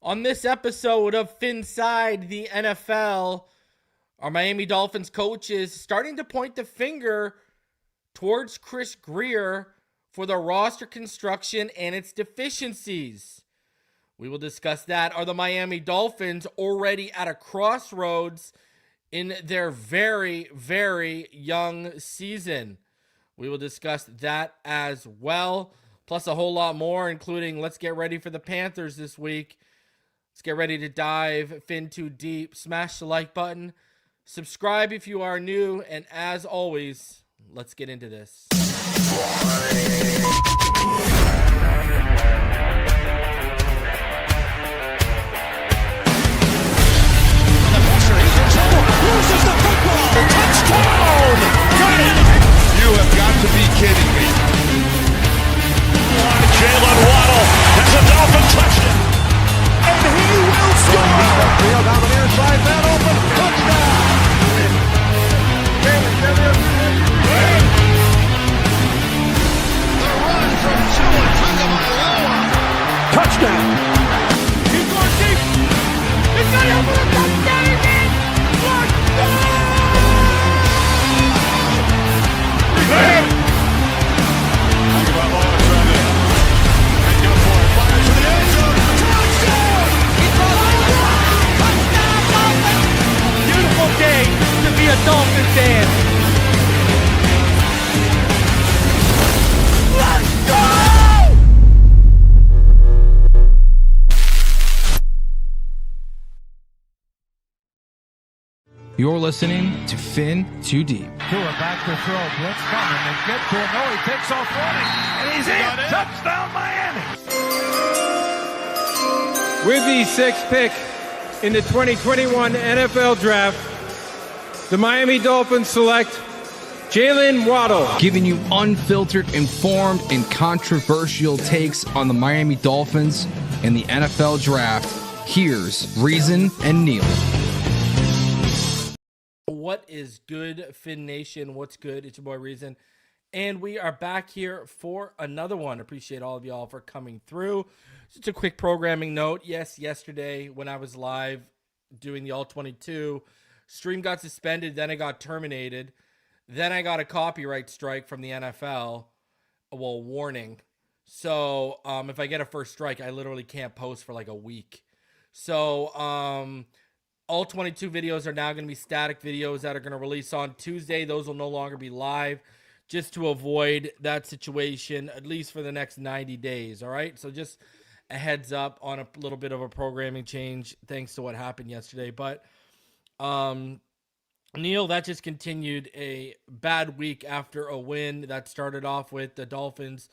On this episode of Finside the NFL, our Miami Dolphins coach is starting to point the finger towards Chris Grier for the roster construction and its deficiencies. We will discuss that. Are the Miami Dolphins already at a crossroads in their very, very young season? We will discuss that as well, plus a whole lot more, including let's get ready for the Panthers this week. Let's get ready to dive fin too deep. Smash the like button. Subscribe if you are new. And as always, let's get into this. Loses the football. Touchdown! Got it! You have got to be kidding me. Jalen Waddle has a Dolphin touchdown. And he will score! Field down the near side, man open. Touchdown! The run from Tua Tagovailoa. Touchdown! He's going deep. He's got it for a touchdown again! Beautiful day to be a Dolphin fan. Let's go! You're listening to Fin Too Deep. Tua back to throw. Blitz coming. They get to him. No, he takes off running. And he's in. Touchdown, Miami. With the sixth pick in the 2021 NFL Draft, the Miami Dolphins select Jalen Waddle. Giving you unfiltered, informed, and controversial takes on the Miami Dolphins and the NFL Draft. Here's Reason and Neal. What is good, Fin Nation? What's good? It's your boy Reason. And we are back here for another one. Appreciate all of y'all for coming through. Just a quick programming note. Yes, yesterday when I was live doing the All-22, stream got suspended, then it got terminated. Then I got a copyright strike from the NFL. Well, warning. So if I get a first strike, I literally can't post for like a week. So all 22 videos are now going to be static videos that are going to release on Tuesday. Those will no longer be live, just to avoid that situation, at least for the next 90 days, all right? So just a heads up on a little bit of a programming change thanks to what happened yesterday. But, Neil, that just continued a bad week after a win that started off with the Dolphins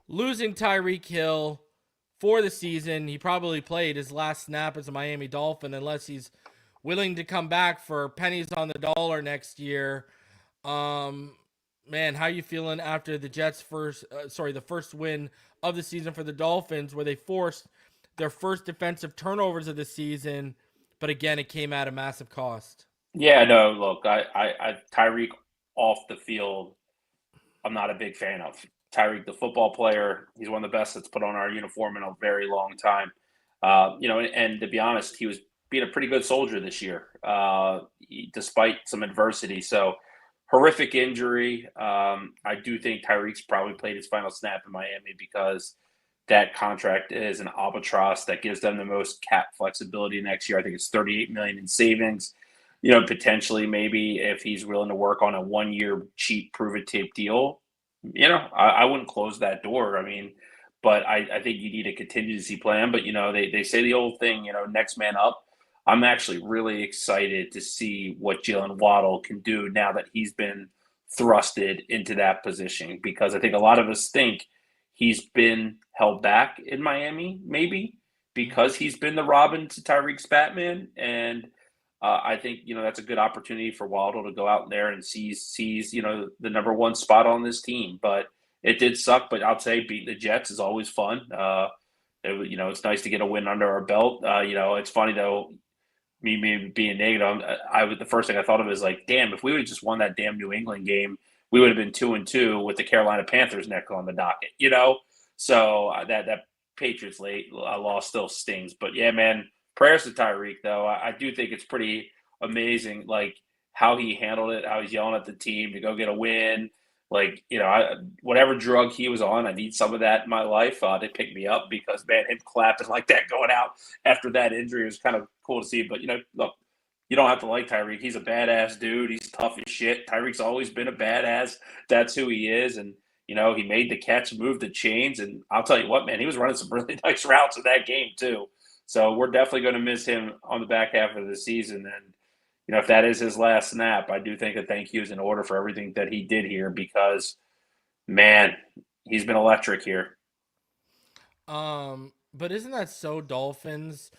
losing Tyreek Hill for the season. He probably played his last snap as a Miami Dolphin unless he's willing to come back for pennies on the dollar next year. Man, how you feeling after the Jets' the first win of the season for the Dolphins, where they forced their first defensive turnovers of the season, but again, it came at a massive cost. Yeah, no, look, I Tyreek off the field, I'm not a big fan of. Tyreek, the football player, he's one of the best that's put on our uniform in a very long time. And to be honest, he was being a pretty good soldier this year, despite some adversity. So horrific injury. I do think Tyreek's probably played his final snap in Miami because that contract is an albatross that gives them the most cap flexibility next year. I think it's $38 million in savings. Potentially maybe if he's willing to work on a 1-year cheap prove-it-tape deal, I wouldn't close that door. I mean, but I think you need a contingency plan. But, they say the old thing, next man up. I'm actually really excited to see what Jalen Waddle can do now that he's been thrusted into that position, because I think a lot of us think he's been held back in Miami, maybe because he's been the Robin to Tyreek's Batman. And I think, that's a good opportunity for Waddle to go out there and seize the number one spot on this team. But it did suck. But I'll say beating the Jets is always fun. It's nice to get a win under our belt. It's funny, though, me being negative, the first thing I thought of is like, damn, if we would have just won that damn New England game, we would have been 2-2 with the Carolina Panthers next on the docket, So that Patriots loss still stings. But yeah, man, prayers to Tyreek though. I do think it's pretty amazing, like how he handled it, how he's yelling at the team to go get a win. Like, whatever drug he was on, I need some of that in my life to pick me up because, man, him clapping like that going out after that injury was kind of cool to see. But, look, you don't have to like Tyreek. He's a badass dude. He's tough as shit. Tyreek's always been a badass. That's who he is. And, he made the catch, moved the chains. And I'll tell you what, man, he was running some really nice routes in that game too. So we're definitely going to miss him on the back half of the season. And, if that is his last snap, I do think a thank you is in order for everything that he did here because, man, he's been electric here. But isn't that so Dolphins?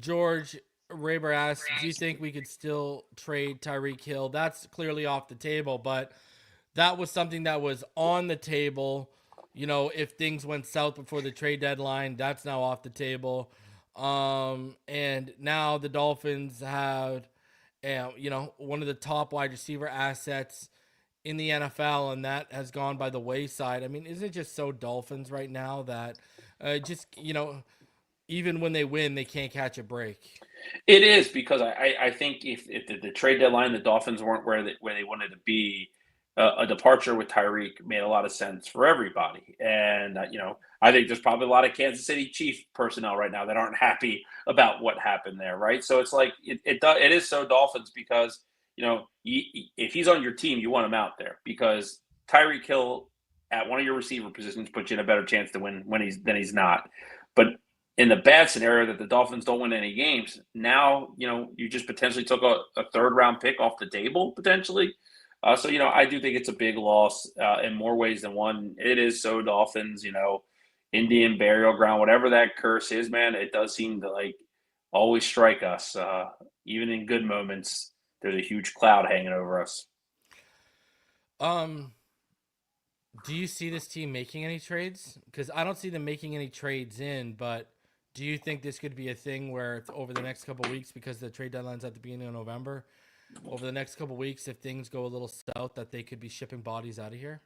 George Raber asked, do you think we could still trade Tyreek Hill? That's clearly off the table, but that was something that was on the table. If things went south before the trade deadline, that's now off the table. And now the Dolphins have one of the top wide receiver assets in the NFL, and that has gone by the wayside. I mean, isn't it just so Dolphins right now that even when they win, they can't catch a break? It is because I think if the trade deadline, the Dolphins weren't where they wanted to be, a departure with Tyreek made a lot of sense for everybody. And, I think there's probably a lot of Kansas City Chief personnel right now that aren't happy about what happened there, right? So it's like it is so Dolphins because, if he's on your team, you want him out there because Tyreek Hill at one of your receiver positions puts you in a better chance to win than he's not. But in the bad scenario that the Dolphins don't win any games, now, you just potentially took a third-round pick off the table potentially. So, I do think it's a big loss in more ways than one. It is so Dolphins, Indian burial ground, whatever that curse is, man, it does seem to always strike us. Even in good moments, there's a huge cloud hanging over us. Do you see this team making any trades? Because I don't see them making any trades but do you think this could be a thing where it's over the next couple of weeks because the trade deadline's at the beginning of November? Over the next couple of weeks, if things go a little south, that they could be shipping bodies out of here?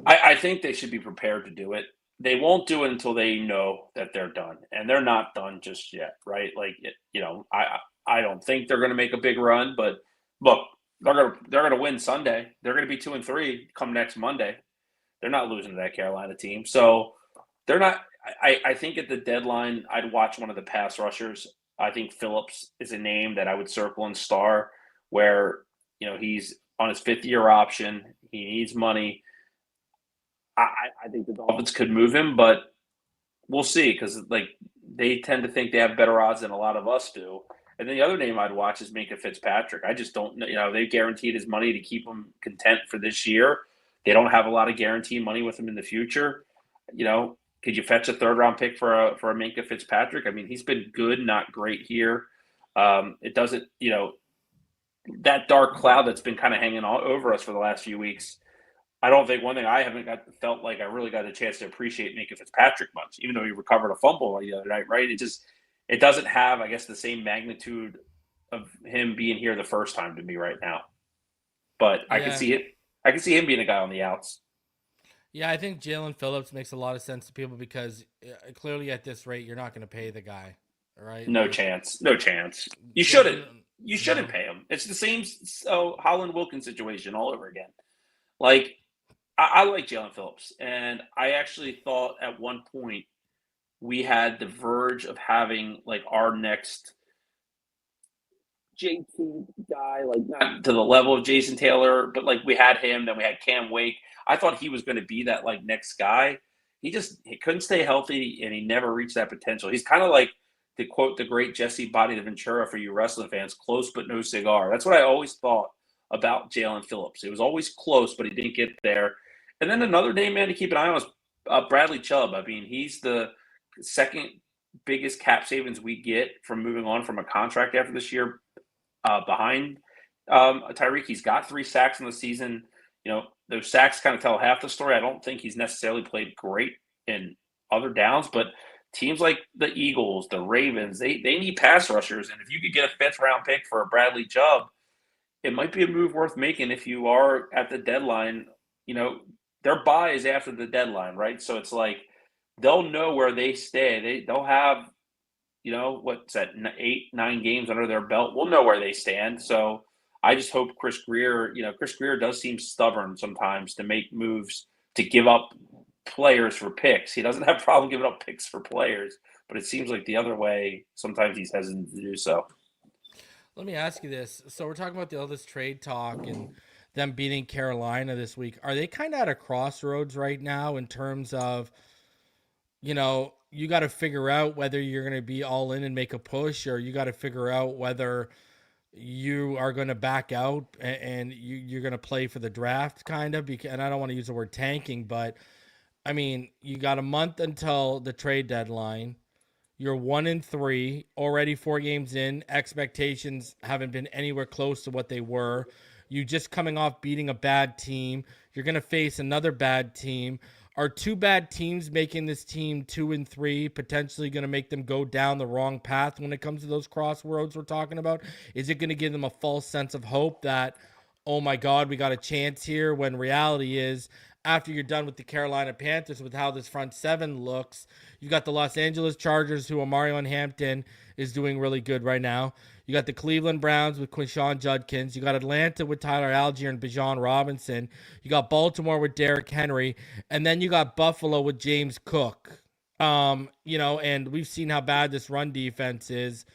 I think they should be prepared to do it. They won't do it until they know that they're done, and they're not done just yet, right? I don't think they're going to make a big run, but look, they're going to win Sunday. They're going to be 2-3 come next Monday. They're not losing to that Carolina team, so they're not. I think at the deadline, I'd watch one of the pass rushers. I think Phillips is a name that I would circle and star, where he's on his 5th-year option. He needs money. I think the Dolphins could move him, but we'll see because they tend to think they have better odds than a lot of us do. And then the other name I'd watch is Minkah Fitzpatrick. I just don't know. They guaranteed his money to keep him content for this year. They don't have a lot of guaranteed money with him in the future. Could you fetch a third-round pick for a Minkah Fitzpatrick? I mean, he's been good, not great here. It doesn't, that dark cloud that's been kind of hanging all over us for the last few weeks. I don't think one thing I haven't felt like I really got a chance to appreciate Minkah Fitzpatrick much, even though he recovered a fumble the other night, right? It doesn't have, I guess, the same magnitude of him being here the first time to me right now. But I can see it. I can see him being a guy on the outs. Yeah, I think Jalen Phillips makes a lot of sense to people because clearly at this rate, you're not going to pay the guy, right? No chance. No chance. You shouldn't. You shouldn't pay him. It's the same Holland Wilkins situation all over again. I like Jalen Phillips, and I actually thought at one point we had the verge of having our next JT guy, not to the level of Jason Taylor, but we had him, then we had Cam Wake. I thought he was going to be that next guy. He couldn't stay healthy, and he never reached that potential. He's kind of to quote the great Jesse Body Ventura for you wrestling fans, close but no cigar. That's what I always thought about Jalen Phillips. It was always close, but he didn't get there. And then another name, man, to keep an eye on is Bradley Chubb. I mean, he's the second biggest cap savings we get from moving on from a contract after this year behind Tyreek. He's got 3 sacks in the season. Those sacks kind of tell half the story. I don't think he's necessarily played great in other downs, but teams like the Eagles, the Ravens, they need pass rushers. And if you could get a 5th-round pick for a Bradley Chubb, it might be a move worth making if you are at the deadline. Their buy is after the deadline, right? So it's they'll know where they stay. They'll have, what's that, 8, 9 games under their belt. We'll know where they stand. So I just hope Chris Grier does seem stubborn sometimes to make moves to give up players for picks. He doesn't have a problem giving up picks for players, but it seems like the other way, sometimes he's hesitant to do so. Let me ask you this. So we're talking about all this trade talk and them beating Carolina this week. Are they kind of at a crossroads right now in terms of, you got to figure out whether you're going to be all in and make a push, or you got to figure out whether you are going to back out and you're going to play for the draft kind of, and I don't want to use the word tanking, but I mean, you got a month until the trade deadline. You're 1-3, already 4 games in. Expectations haven't been anywhere close to what they were. You just coming off beating a bad team. You're going to face another bad team. Are 2 bad teams making this team 2-3 potentially going to make them go down the wrong path when it comes to those crossroads we're talking about? Is it going to give them a false sense of hope that, oh my God, we got a chance here, when reality is, after you're done with the Carolina Panthers, with how this front 7 looks, you got the Los Angeles Chargers, who Mario Hampton is doing really good right now. You got the Cleveland Browns with Quinshon Judkins. You got Atlanta with Tyler Algier and Bijan Robinson. You got Baltimore with Derrick Henry. And then you got Buffalo with James Cook. And we've seen how bad this run defense is.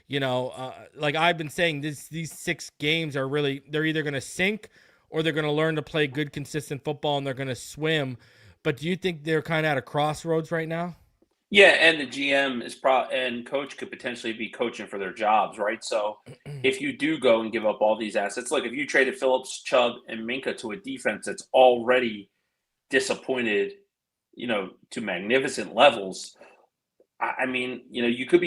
Like I've been saying, these 6 games are really, they're either going to sink or they're going to learn to play good, consistent football, and they're going to swim. But do you think they're kind of at a crossroads right now? Yeah, and the GM and coach could potentially be coaching for their jobs, right? So if you do go and give up all these assets, like if you traded Phillips, Chubb, and Minkah to a defense that's already disappointed, to magnificent levels, I mean, you could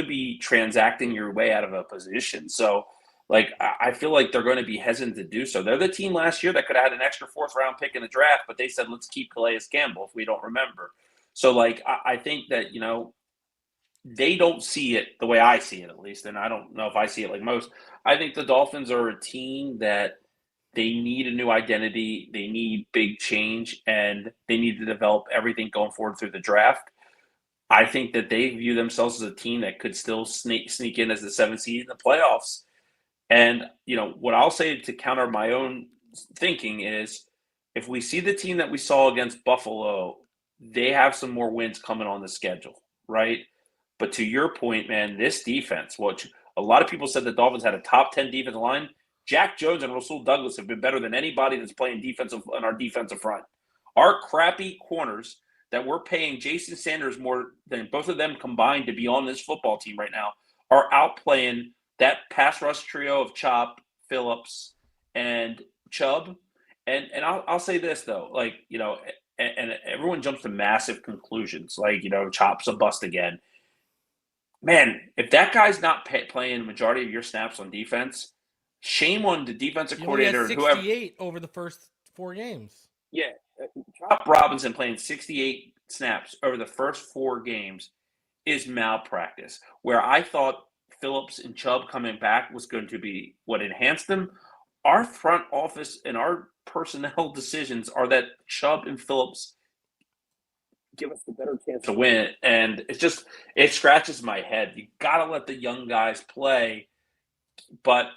be transacting your way out of a position. So, like, I feel like they're going to be hesitant to do so. They're the team last year that could have had an extra 4th-round pick in the draft, but they said, let's keep Calais Campbell if we don't remember. So, like, I think that, they don't see it the way I see it, at least, and I don't know if I see it like most. I think the Dolphins are a team that they need a new identity, they need big change, and they need to develop everything going forward through the draft. I think that they view themselves as a team that could still sneak in as the 7th seed in the playoffs. And, what I'll say to counter my own thinking is, if we see the team that we saw against Buffalo, they have some more wins coming on the schedule, right? But to your point, man, this defense, which a lot of people said the Dolphins had a top 10 defensive line, Jack Jones and Rasul Douglas have been better than anybody that's playing defensive on our defensive front. Our crappy corners that we're paying Jason Sanders more than both of them combined to be on this football team right now are outplaying that pass rush trio of Chop, Phillips, and Chubb. And I'll say this, though, like, and everyone jumps to massive conclusions, like, Chop's a bust again. Man, if that guy's not playing the majority of your snaps on defense, shame on the defensive coordinator. He only had 68 over the first 4 games. Yeah, Chop Robinson playing 68 snaps over the first 4 games is malpractice. Where I thought Phillips and Chubb coming back was going to be what enhanced them, our front office and our personnel decisions are that Chubb and Phillips give us the better chance to win. And it scratches my head. You got to let the young guys play, but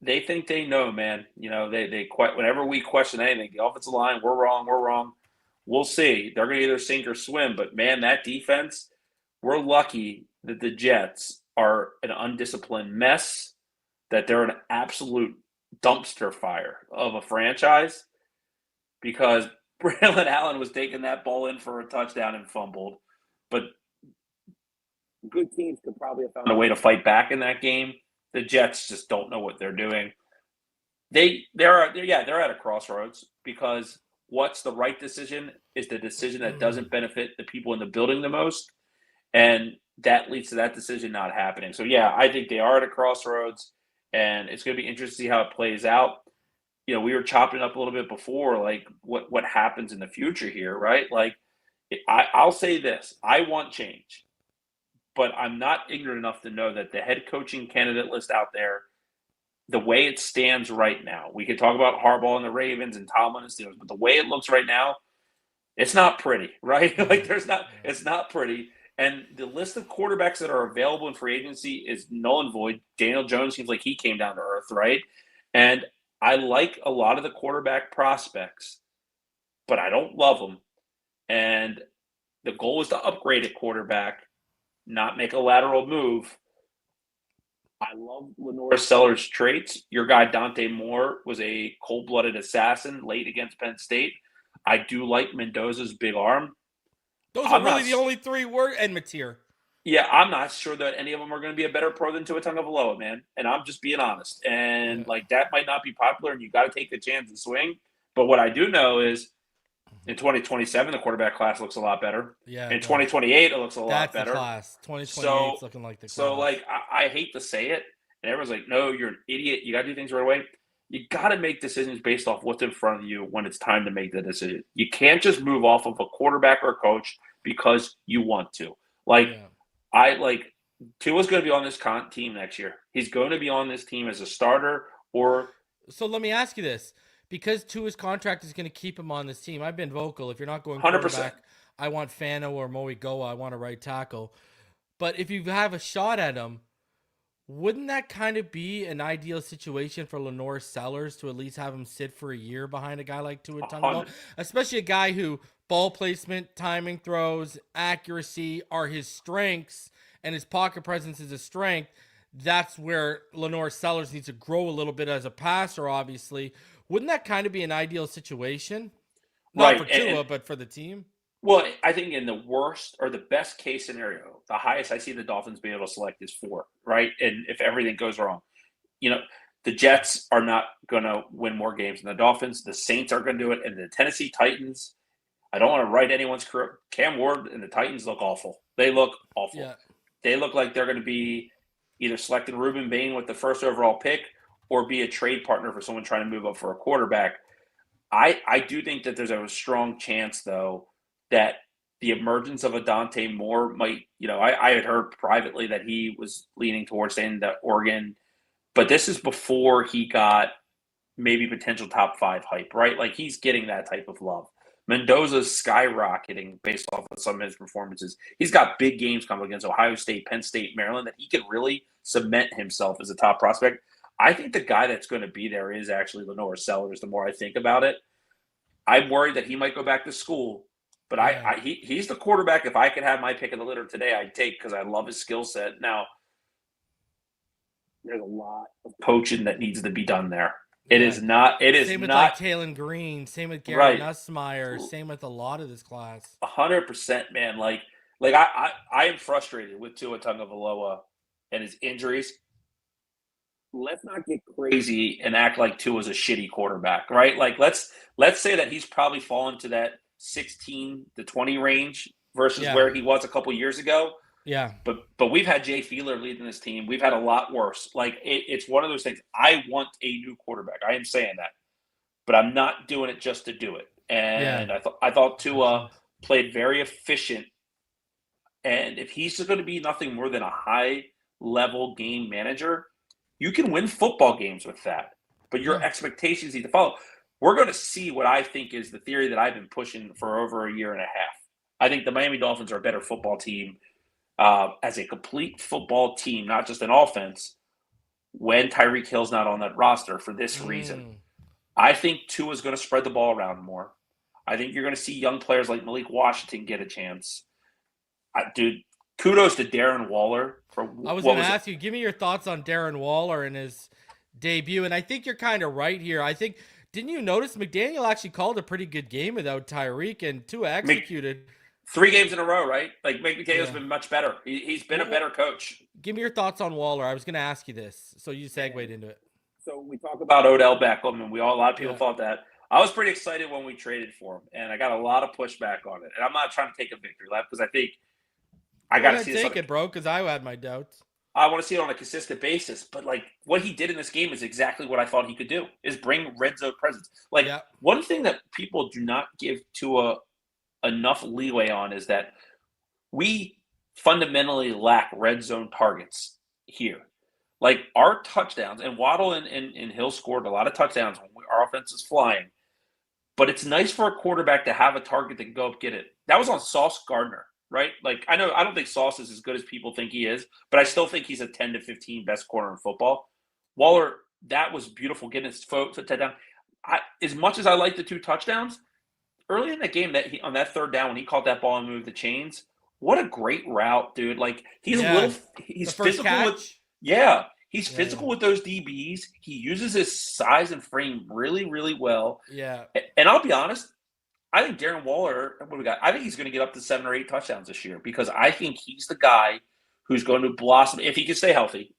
they think they know, man. They whenever we question anything, the offensive line, we're wrong. We'll see. They're going to either sink or swim, but man, that defense, we're lucky that the Jets are an undisciplined mess, that they're an absolute dumpster fire of a franchise, because Braylon Allen was taking that ball in for a touchdown and fumbled. But good teams could probably have found a way to fight back in that game. The Jets just don't know what they're doing. They're at a crossroads, because what's the right decision is the decision that doesn't benefit the people in the building the most. And that leads to that decision not happening. So, yeah, I think they are at a crossroads, and it's going to be interesting to see how it plays out. We were chopping up a little bit before, like, what happens in the future here, right? Like, I'll say this. I want change, but I'm not ignorant enough to know that the head coaching candidate list out there, the way it stands right now, we could talk about Harbaugh and the Ravens and Tomlin and Steelers, but the way it looks right now, It's not pretty, right? Like it's not pretty. And the list of quarterbacks that are available in free agency is null and void. Daniel Jones seems like he came down to earth, right? And I like a lot of the quarterback prospects, but I don't love them. And the goal is to upgrade at quarterback, not make a lateral move. I love Lenore Sellers' traits. Your guy Dante Moore was a cold-blooded assassin late against Penn State. I do like Mendoza's big arm. Those are really the only three word and Mateer. Yeah, I'm not sure that any of them are going to be a better pro than Tua Tagovailoa, man. And I'm just being honest. And like that might not be popular, and you got to take the chance and swing. But what I do know is, in 2027, the quarterback class looks a lot better. Yeah. In 2028, it looks a lot better. That's the class. 2028 is looking like the class. So, like, I hate to say it, and everyone's like, no, you're an idiot. You got to do things right away. You got to make decisions based off what's in front of you when it's time to make the decision. You can't just move off of a quarterback or a coach because you want to. Tua's going to be on this team next year. He's going to be on this team as a starter or – So let me ask you this. Because Tua's contract is going to keep him on this team, I've been vocal. If you're not going quarterback, 100%. I want Fano or Moe Goa. I want a right tackle. But if you have a shot at him, wouldn't that kind of be an ideal situation for Lenore Sellers to at least have him sit for a year behind a guy like Tua Tagovailoa? Especially a guy who ball placement, timing, throws, accuracy are his strengths, and his pocket presence is a strength. That's where Lenore Sellers needs to grow a little bit as a passer, obviously. Wouldn't that kind of be an ideal situation? Not for Tua, but for the team? Well, I think in the worst or the best case scenario, the highest I see the Dolphins being able to select is 4, right? And if everything goes wrong, the Jets are not going to win more games than the Dolphins. The Saints are going to do it. And the Tennessee Titans, I don't want to write anyone's career. Cam Ward and the Titans look awful. They look awful. Yeah. They look like they're going to be either selecting Reuben Bain with the first overall pick or be a trade partner for someone trying to move up for a quarterback. I do think that there's a strong chance, though, that the emergence of a Dante Moore might, I had heard privately that he was leaning towards staying at Oregon, but this is before he got maybe potential top 5 hype, right? Like he's getting that type of love. Mendoza's skyrocketing based off of some of his performances. He's got big games coming against Ohio State, Penn State, Maryland that he could really cement himself as a top prospect. I think the guy that's going to be there is actually Lenore Sellers. The more I think about it, I'm worried that he might go back to school, but he's the quarterback. If I could have my pick of the litter today, I'd take because I love his skill set. Now, there's a lot of coaching that needs to be done there. It is not. It is same with not. Like Kalen Green. Same with Gary Nussmeier. Same with a lot of this class. 100%, man. Like I am frustrated with Tua Tagovailoa and his injuries. Let's not get crazy and act like Tua's a shitty quarterback, right? Like let's say that he's probably fallen to that 16 to 20 range versus where he was a couple years ago. Yeah. But we've had Jay Fiedler leading this team. We've had a lot worse. Like it's one of those things. I want a new quarterback. I am saying that, but I'm not doing it just to do it. And I thought Tua played very efficient. And if he's going to be nothing more than a high level game manager, you can win football games with that, but your expectations need to follow. We're going to see what I think is the theory that I've been pushing for over a year and a half. I think the Miami Dolphins are a better football team as a complete football team, not just an offense, when Tyreek Hill's not on that roster for this reason. I think Tua's going to spread the ball around more. I think you're going to see young players like Malik Washington get a chance. Dude, kudos to Darren Waller. I was going to ask you, give me your thoughts on Darren Waller and his debut. And I think you're kind of right here. I think, didn't you notice McDaniel actually called a pretty good game without Tyreek and Tua executed? 3 games in a row, right? Like McDaniel's been much better. He's been a better coach. Give me your thoughts on Waller. I was going to ask you this, so you segued into it. So we talk about Odell Beckham, and a lot of people thought that. I was pretty excited when we traded for him, and I got a lot of pushback on it. And I'm not trying to take a victory lap because I think I got to see this. Take it, bro, because I had my doubts. I want to see it on a consistent basis. But, like, what he did in this game is exactly what I thought he could do, is bring red zone presence. Like, one thing that people do not give Tua enough leeway on is that we fundamentally lack red zone targets here. Like, our touchdowns, and Waddle and Hill scored a lot of touchdowns when our offense is flying. but it's nice for a quarterback to have a target that can go up get it. That was on Sauce Gardner, right? Like, I don't think Sauce is as good as people think he is, but I still think he's a 10 to 15 best corner in football. Waller, that was beautiful getting his foot down. As much as I like the 2 touchdowns, early in the game on that third down when he caught that ball and moved the chains, what a great route, dude! Like he's physical he's physical with those DBs. He uses his size and frame really, really well. Yeah, and I'll be honest, I think Darren Waller. What do we got? I think he's going to get up to 7 or 8 touchdowns this year because I think he's the guy who's going to blossom if he can stay healthy.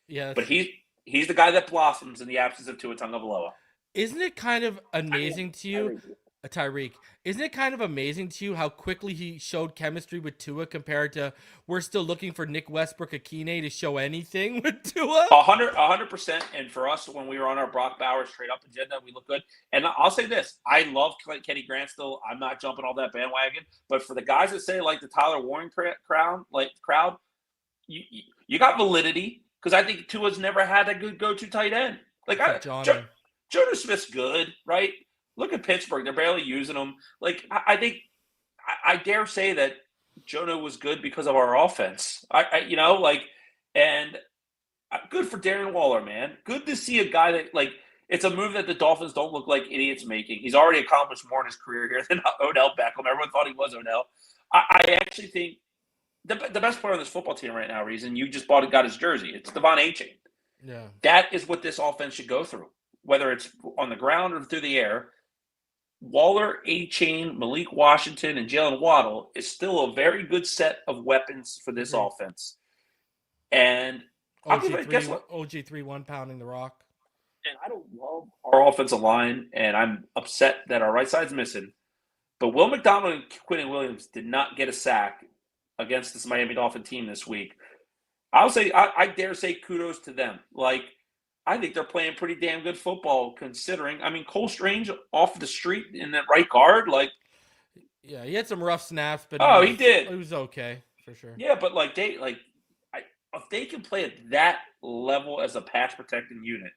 Yeah, but he's the guy that blossoms in the absence of Tua Tagovailoa. Isn't it kind of amazing to you? Tyreek, isn't it kind of amazing to you how quickly he showed chemistry with Tua compared to we're still looking for Nick Westbrook Achane to show anything with Tua? 100%. And for us, when we were on our Brock Bowers trade up agenda, we look good. And I'll say this: I love Kenny Grant still. I'm not jumping all that bandwagon. But for the guys that say like the Tyler Warren crowd, you got validity because I think Tua's never had a good go-to tight end. Like Jonah Smith's good, right? Look at Pittsburgh; they're barely using him. Like I think, I dare say that Jonah was good because of our offense. And good for Darren Waller, man. Good to see a guy that it's a move that the Dolphins don't look like idiots making. He's already accomplished more in his career here than Odell Beckham. Everyone thought he was Odell. I actually think the best player on this football team right now, Reason, you just got his jersey. It's Devon Achane. Yeah, that is what this offense should go through, whether it's on the ground or through the air. Waller, Achane, Malik Washington, and Jalen Waddle is still a very good set of weapons for this offense. And guess what? OG3 1 pounding the rock. And I don't love our offensive line, and I'm upset that our right side's missing. But Will McDonald and Quinnen Williams did not get a sack against this Miami Dolphin team this week. I dare say kudos to them. I think they're playing pretty damn good football considering. I mean, Cole Strange off the street in that right guard, yeah, he had some rough snaps, but he did. It was okay for sure. Yeah, but if they can play at that level as a pass protecting unit,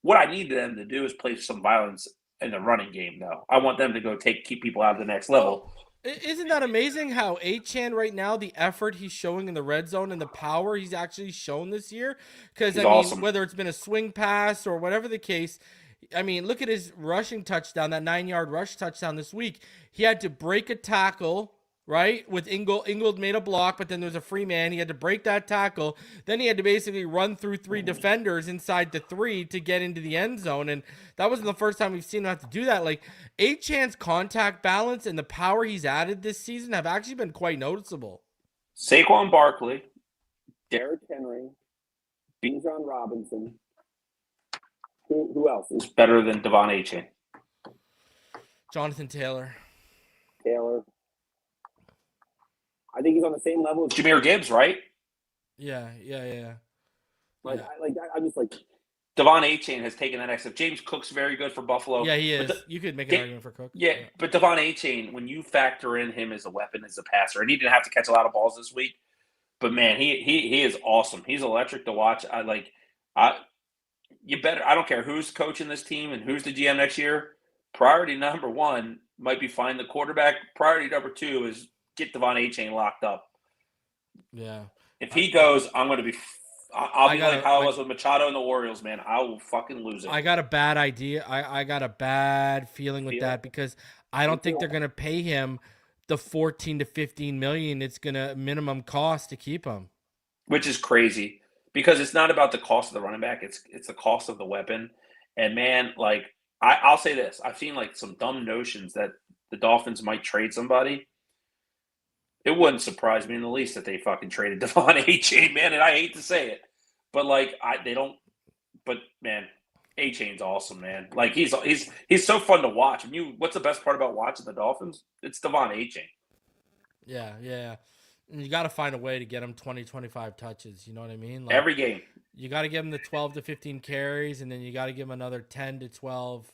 what I need them to do is play some violence in the running game. Though I want them to go keep people out of the next level. Isn't that amazing how Achane right now, the effort he's showing in the red zone and the power he's actually shown this year? Because, awesome. Whether it's been a swing pass or whatever the case, look at his rushing touchdown, that 9-yard rush touchdown this week. He had to break a tackle, right, with Ingold made a block, but then there was a free man. He had to break that tackle. Then he had to basically run through 3 defenders inside the 3 to get into the end zone. And that wasn't the first time we've seen him have to do that. Achane's contact balance and the power he's added this season have actually been quite noticeable. Saquon Barkley, Derrick Henry, Bijan Robinson. Who else is better than Devon Achane? Jonathan Taylor. I think he's on the same level as Jahmyr Gibbs, right? Yeah. I'm just Devon Achane has taken that next step. James Cook's very good for Buffalo. Yeah, he is. You could make an argument for Cook. Yeah, but Devon Achane, when you factor in him as a weapon, as a passer, and he didn't have to catch a lot of balls this week, but man, he is awesome. He's electric to watch. I don't care who's coaching this team and who's the GM next year. Priority number 1 might be find the quarterback. Priority number 2 is get Devon Achane locked up. Yeah. If he goes, I'm going to be I'll be like how I was with Machado and the Orioles, man. I will fucking lose it. I got a bad idea. I got a bad feeling with that because I don't think they're going to pay him the 14 to 15 million it's going to minimum cost to keep him. Which is crazy because it's not about the cost of the running back. It's the cost of the weapon. And man, I'll say this. I've seen some dumb notions that the Dolphins might trade somebody. It wouldn't surprise me in the least that they fucking traded Devon Achane, man. And I hate to say it, but they don't. But man, Achane's awesome, man. He's so fun to watch. What's the best part about watching the Dolphins? It's Devon Achane. Yeah. And you got to find a way to get him 20, 25 touches. You know what I mean? Every game. You got to give him the 12 to 15 carries, and then you got to give him another 10 to 12,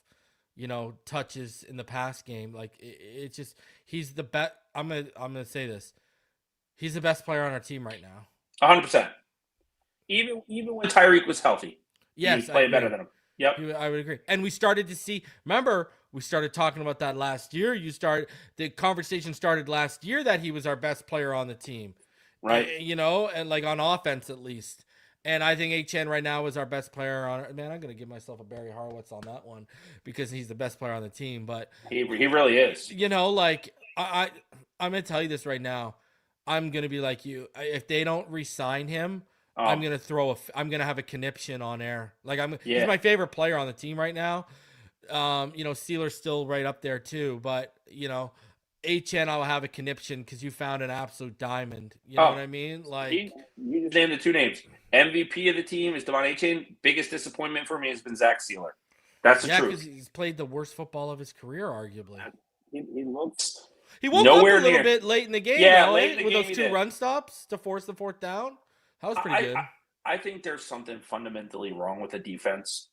touches in the pass game. It's just he's the best. I'm gonna say this. He's the best player on our team right now. 100%. Even when Tyreek was healthy, yes, he was playing better than him. Yep, I would agree. And we started to see. Remember, We started talking about that last year. The conversation started last year that he was our best player on the team, Right. you know, and like on offense at least. And I think Achane right now is our best player on it. Man, I'm gonna give myself a Barry Horowitz on that one because he's the best player on the team. But He really is. you know, like I'm gonna tell you this right now. I'm gonna be like you. If they don't re-sign him, I'm gonna have a conniption on air. Like he's my favorite player on the team right now. You know, Steeler's still right up there too, but you know, HN I'll have a conniption because you found an absolute diamond. You know what I mean? Like you just named the two names. MVP of the team is Devon Achane. Biggest disappointment for me has been Zach Sealer. That's the truth. because he's played the worst football of his career, arguably. He looks. He woke up a little bit late in the game, with those two run stops to force the fourth down. That was pretty good. I think there's something fundamentally wrong with the defense.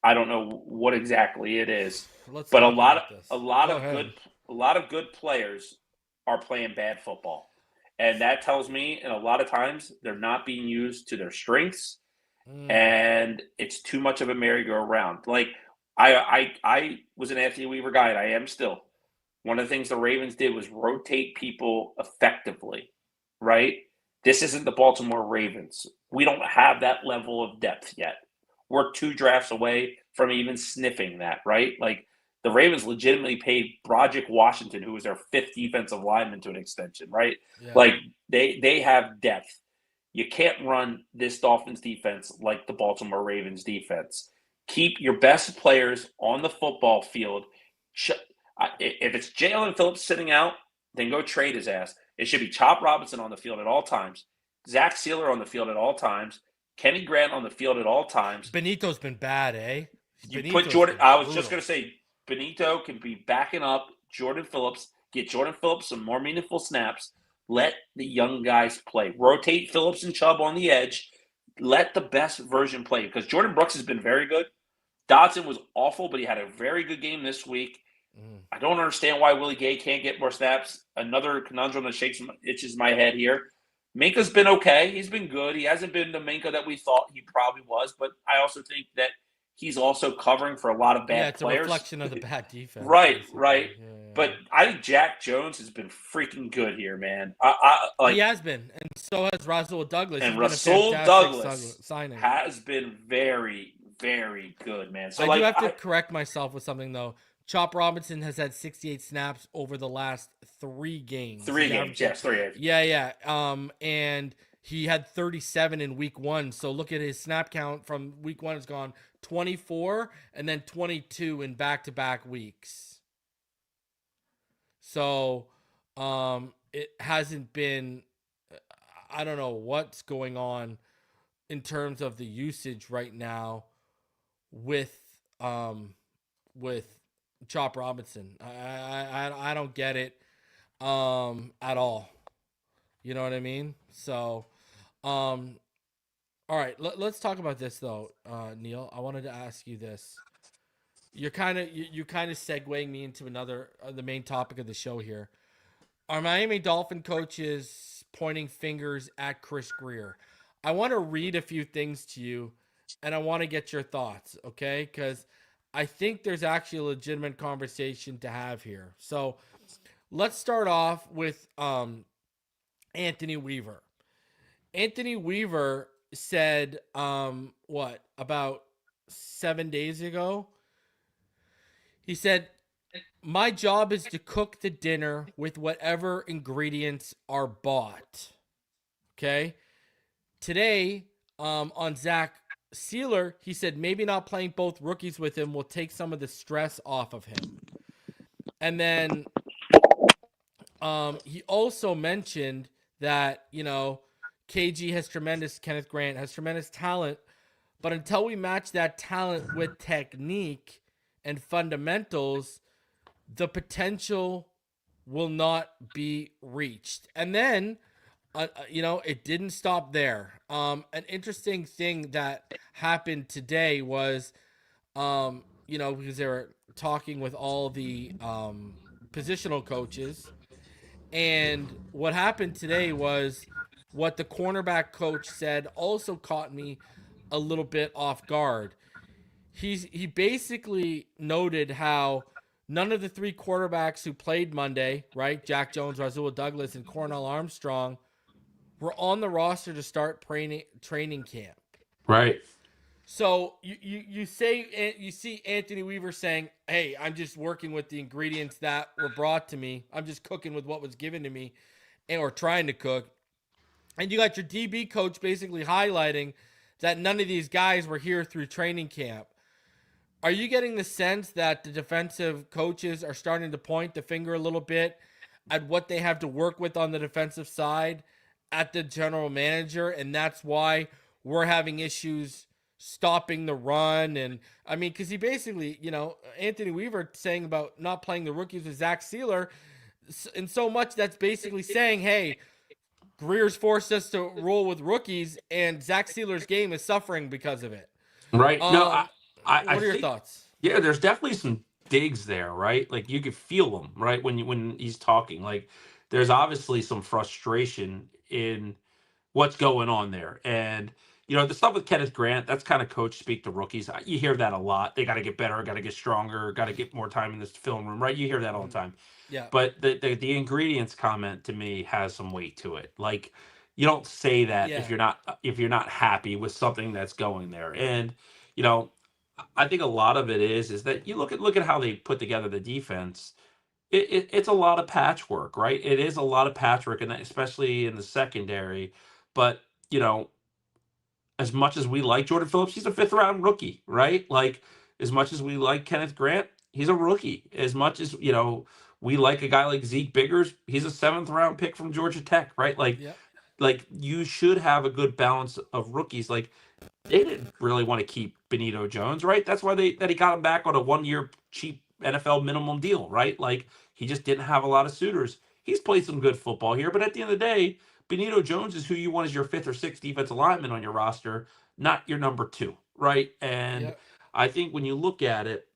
I don't know what exactly it is, but a lot of good players are playing bad football, and that tells me, and a lot of times they're not being used to their strengths, and it's too much of a merry-go-round. Like I was an Anthony Weaver guy, and I am still. One of the things the Ravens did was rotate people effectively, right? This isn't the Baltimore Ravens. We don't have that level of depth yet. We're 2 drafts away from even sniffing that, right? Like the Ravens legitimately paid Broderick Washington, who was their 5th defensive lineman, to an extension, right? Yeah. Like they have depth. You can't run this Dolphins defense like the Baltimore Ravens defense. Keep your best players on the football field. If it's Jalen Phillips sitting out, then go trade his ass. It should be Chop Robinson on the field at all times, Zach Sealer on the field at all times, Kenny Grant on the field at all times. Benito's been bad, eh? Put Jordan. I was just going to say Benito can be backing up Jordan Phillips. Get Jordan Phillips some more meaningful snaps. Let the young guys play. Rotate Phillips and Chubb on the edge. Let the best version play because Jordan Brooks has been very good. Dodson was awful, but he had a very good game this week. I don't understand why Willie Gay can't get more snaps. Another conundrum that itches my head here. Minka's been okay. He's been good. He hasn't been the Minka that we thought he probably was, but I also think that he's also covering for a lot of bad players. It's a reflection of the bad defense. Right. Yeah. But I think Jack Jones has been freaking good here, man. He has been, and so has Rasul Douglas. And Rasul Douglas has been very, very good, man. So I do have to correct myself with something, though. Chop Robinson has had 68 snaps over the last 3 games. 3 games, yes, 3 games. Yeah. And he had 37 in week 1. So look at his snap count from week 1. It's gone 24 and then 22 in back-to-back weeks. So it hasn't been – I don't know what's going on in terms of the usage right now with Chop Robinson. I don't get it at all. You know what I mean? So, all right, let's talk about this though, Neal. I wanted to ask you this. You're kind of segueing me into the main topic of the show here. Are Miami Dolphin coaches pointing fingers at Chris Grier? I want to read a few things to you, and I want to get your thoughts, okay? Because I think there's actually a legitimate conversation to have here. So let's start off with Anthony Weaver. Anthony Weaver said, about 7 days ago? He said, my job is to cook the dinner with whatever ingredients are bought. Okay? Today, on Zach Sealer, he said maybe not playing both rookies with him will take some of the stress off of him. And then he also mentioned that, Kenneth Grant has tremendous talent, but until we match that talent with technique and fundamentals, the potential will not be reached. And then it didn't stop there. An interesting thing that happened today was, because they were talking with all the positional coaches, and what happened today was what the cornerback coach said also caught me a little bit off guard. He basically noted how none of the three quarterbacks who played Monday, right? Jack Jones, Rasul Douglas, and Cornell Armstrong were on the roster to start training camp. Right. So you see Anthony Weaver saying, "Hey, I'm just working with the ingredients that were brought to me. I'm just cooking with what was given to me, or trying to cook." And you got your DB coach basically highlighting that none of these guys were here through training camp. Are you getting the sense that the defensive coaches are starting to point the finger a little bit at what they have to work with on the defensive side at the general manager, and that's why we're having issues stopping the run? And I mean, because he basically, Anthony Weaver saying about not playing the rookies with Zach Sealer, and so much that's basically saying, hey, Grier's forced us to roll with rookies, and Zach Sealer's game is suffering because of it. Right. No, what are your thoughts? Yeah, there's definitely some digs there, right? Like you could feel them, right, when he's talking. Like there's obviously some frustration in what's going on there. And the stuff with Kenneth Grant, that's kind of coach speak to rookies. You hear that a lot. They got to get better, got to get stronger, got to get more time in this film room, right? You hear that all the time. Yeah. But the ingredients comment to me has some weight to it. Like you don't say that if you're not happy with something that's going there. And I think a lot of it is that you look at how they put together the defense. It's a lot of patchwork, right? It is a lot of patchwork, and especially in the secondary. But as much as we like Jordan Phillips, he's a 5th round rookie, right? Like as much as we like Kenneth Grant, he's a rookie. As much as we like a guy like Zeke Biggers, he's a 7th round pick from Georgia Tech, right? Like, like you should have a good balance of rookies. Like they didn't really want to keep Benito Jones, right? That's why he got him back on a 1-year cheap NFL minimum deal, right? Like he just didn't have a lot of suitors. He's played some good football here, but at the end of the day, Benito Jones is who you want as your 5th or 6th defensive lineman on your roster, not your number 2, right? And I think when you look at it,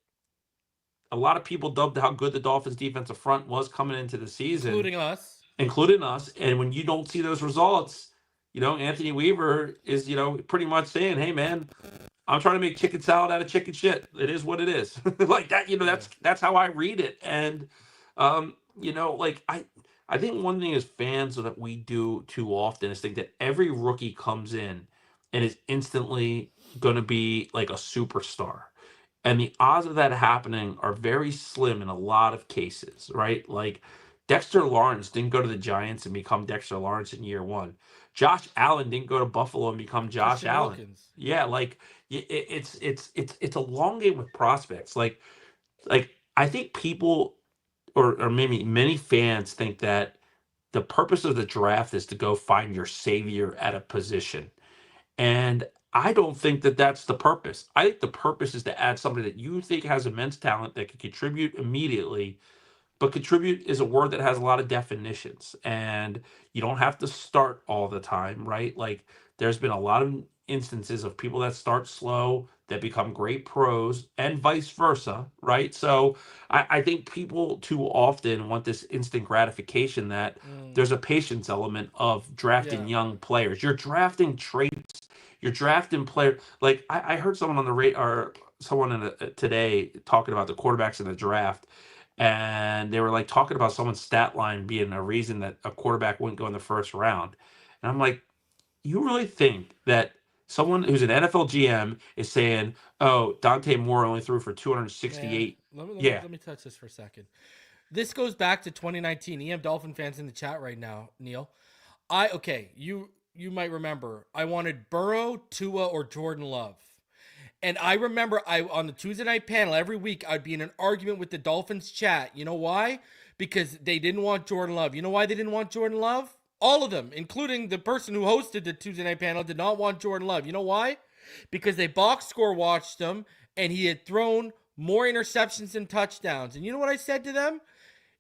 a lot of people dubbed how good the Dolphins defensive front was coming into the season. Including us. And when you don't see those results, Anthony Weaver is, pretty much saying, hey, man, I'm trying to make chicken salad out of chicken shit. It is what it is. Like that, that's how I read it. And, like I think one thing as fans that we do too often is think that every rookie comes in and is instantly going to be like a superstar. And the odds of that happening are very slim in a lot of cases, right? Like Dexter Lawrence didn't go to the Giants and become Dexter Lawrence in year 1. Josh Allen didn't go to Buffalo and become Josh Allen. Wilkins. Yeah, like it's a long game with prospects. Like I think people or maybe many fans think that the purpose of the draft is to go find your savior at a position. And I don't think that that's the purpose. I think the purpose is to add somebody that you think has immense talent that can contribute immediately. But contribute is a word that has a lot of definitions, and you don't have to start all the time, right? Like there's been a lot of instances of people that start slow that become great pros and vice versa, right? So I think people too often want this instant gratification that there's a patience element of drafting young players. You're drafting traits. You're drafting players. Like I heard someone on the radar, someone today talking about the quarterbacks in the draft. And they were like talking about someone's stat line being a reason that a quarterback wouldn't go in the first round. And I'm like, you really think that someone who's an NFL GM is saying, oh, Dante Moore only threw for 268? Let me touch this for a second. This goes back to 2019. EM Dolphin fans in the chat right now, Neal. You might remember, I wanted Burrow, Tua, or Jordan Love. And I remember on the Tuesday night panel every week, I'd be in an argument with the Dolphins chat. You know why? Because they didn't want Jordan Love. You know why they didn't want Jordan Love? All of them, including the person who hosted the Tuesday night panel, did not want Jordan Love. You know why? Because they box score watched him, and he had thrown more interceptions than touchdowns. And you know what I said to them?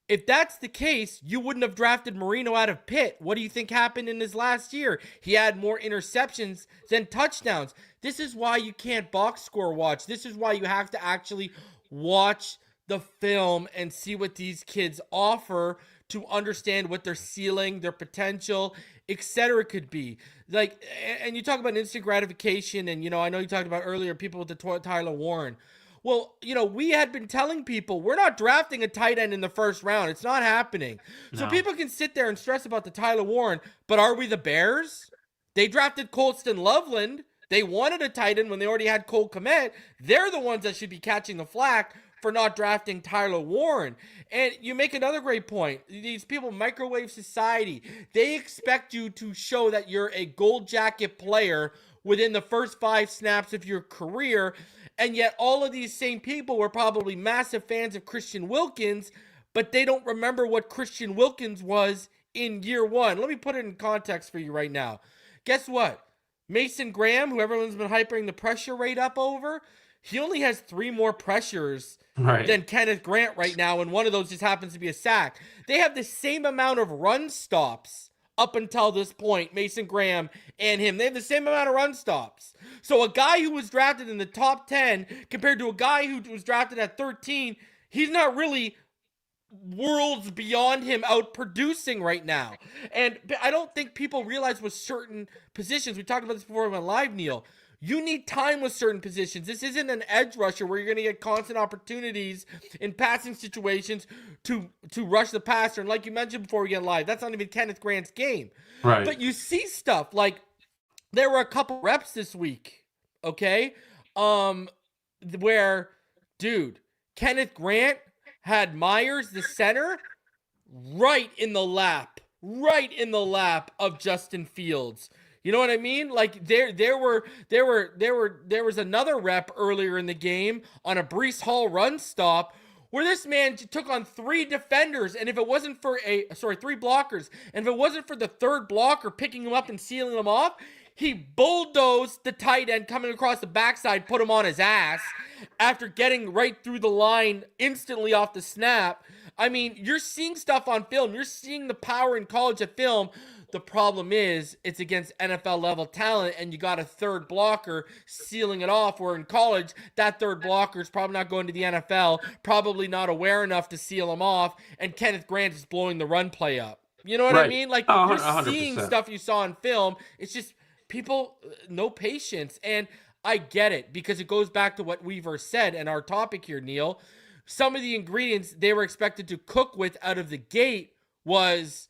If that's the case, you wouldn't have drafted Marino out of Pitt. What do you think happened in his last year? He had more interceptions than touchdowns. This is why you can't box score watch. This is why you have to actually watch the film and see what these kids offer to understand what their ceiling, their potential, etc. could be. Like, and you talk about instant gratification, and I know you talked about earlier people with the Tyler Warren. Well, we had been telling people we're not drafting a tight end in the first round. It's not happening. So No. people can sit there and stress about the Tyler Warren, but are we the Bears? They drafted Colston Loveland. They wanted a tight end when they already had Cole Kmet. They're the ones that should be catching the flack for not drafting Tyler Warren. And you make another great point. These people, microwave society, they expect you to show that you're a gold jacket player within the first 5 snaps of your career. And yet all of these same people were probably massive fans of Christian Wilkins, but they don't remember what Christian Wilkins was in year 1. Let me put it in context for you right now. Guess what? Mason Graham, who everyone's been hyping the pressure rate up over, he only has 3 more pressures than Kenneth Grant right now, and one of those just happens to be a sack. They have the same amount of run stops up until this point, Mason Graham and him. They have the same amount of run stops. So a guy who was drafted in the top 10 compared to a guy who was drafted at 13, he's not really worlds beyond him out producing right now. And I don't think people realize with certain positions, we talked about this before we went live, Neal, you need time with certain positions. This isn't an edge rusher where you're going to get constant opportunities in passing situations to rush the passer. And like you mentioned before we get live, that's not even Kenneth Grant's game. Right. But you see stuff like there were a couple reps this week, okay? Where, dude, Kenneth Grant had Myers, the center, right in the lap of Justin Fields. You know what I mean? Like there was another rep earlier in the game on a Breece Hall run stop where this man took on 3 defenders, and if it wasn't for 3 blockers, and if it wasn't for the 3rd blocker picking him up and sealing him off, he bulldozed the tight end coming across the backside, put him on his ass after getting right through the line instantly off the snap. I mean, you're seeing stuff on film. You're seeing the power in college of film. The problem is it's against NFL level talent, and you got a 3rd blocker sealing it off, where in college, that 3rd blocker is probably not going to the NFL, probably not aware enough to seal him off, and Kenneth Grant is blowing the run play up. You know what I mean? Like, you're 100%. seeing stuff you saw in film. It's just people, no patience. And I get it, because it goes back to what Weaver said and our topic here, Neal. Some of the ingredients they were expected to cook with out of the gate was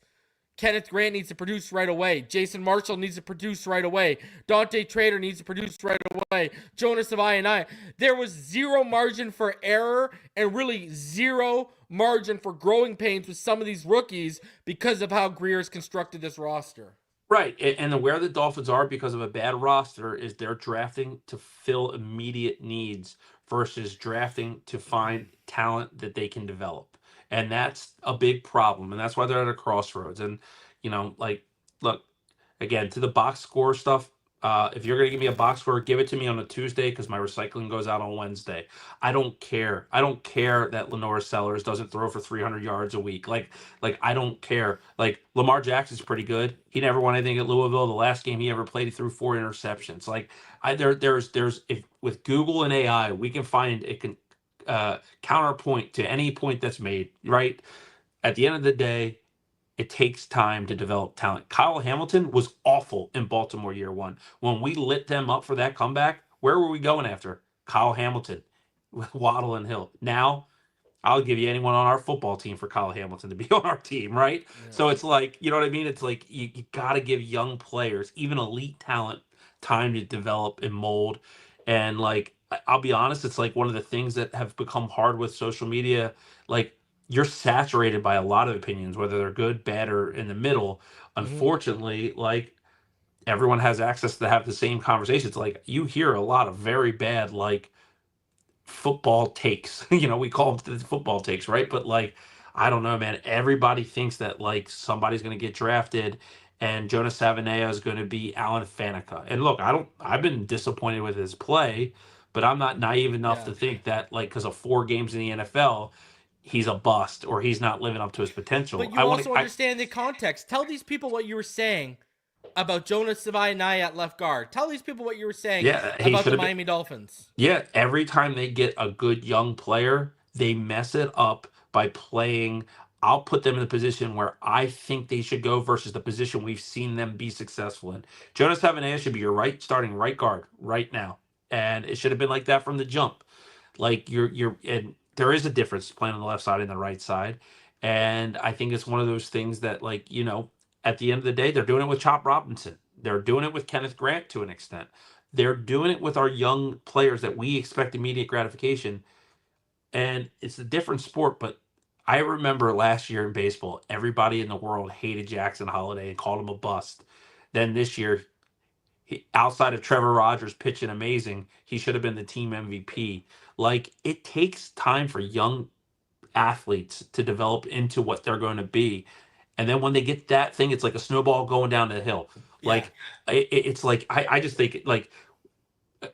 Kenneth Grant needs to produce right away. Jason Marshall needs to produce right away. Dante Trader needs to produce right away. Jonas Savaianai. There was 0 margin for error and really 0 margin for growing pains with some of these rookies because of how Grier's constructed this roster. Right. And where the Dolphins are because of a bad roster is they're drafting to fill immediate needs versus drafting to find talent that they can develop. And that's a big problem. And that's why they're at a crossroads. And, look, again, to the box score stuff, if you're going to give me a box score, give it to me on a Tuesday because my recycling goes out on Wednesday. I don't care. I don't care that Lenore Sellers doesn't throw for 300 yards a week. Like I don't care. Like, Lamar Jackson's pretty good. He never won anything at Louisville. The last game he ever played, he threw 4 interceptions. Like, if with Google and AI, we can find it can counterpoint to any point that's made, right? At the end of the day, it takes time to develop talent. Kyle Hamilton was awful in Baltimore year 1. When we lit them up for that comeback, where were we going after? Kyle Hamilton with Waddle and Hill. Now, I'll give you anyone on our football team for Kyle Hamilton to be on our team, right? Yeah. So it's like, you know what I mean? It's like you got to give young players, even elite talent, time to develop and mold. And like, I'll be honest, it's like one of the things that have become hard with social media. Like, you're saturated by a lot of opinions, whether they're good, bad, or in the middle. Unfortunately, like, everyone has access to have the same conversations. Like, you hear a lot of very bad, like, football takes. We call them the football takes, right? But like, I don't know, man. Everybody thinks that like somebody's going to get drafted and Jonas Savaianai is going to be Alan Faneca. And look, I've been disappointed with his play, but I'm not naive enough to think that like because of 4 games in the NFL, he's a bust or he's not living up to his potential. But you also understand the context. Tell these people what you were saying about Jonas Savaianai at left guard. Tell these people what you were saying about the Miami Dolphins. Yeah, every time they get a good young player, they mess it up by playing. I'll put them in the position where I think they should go versus the position we've seen them be successful in. Jonas Savaianai should be your starting right guard right now. And it should have been like that from the jump. Like and there is a difference playing on the left side and the right side. And I think it's one of those things that, like, at the end of the day, they're doing it with Chop Robinson. They're doing it with Kenneth Grant to an extent. They're doing it with our young players that we expect immediate gratification. And it's a different sport, but I remember last year in baseball, everybody in the world hated Jackson Holiday and called him a bust. Then this year, outside of Trevor Rogers pitching amazing, he should have been the team MVP. Like, it takes time for young athletes to develop into what they're going to be. And then when they get that thing, it's like a snowball going down the hill. Like, it's like, I just think, like,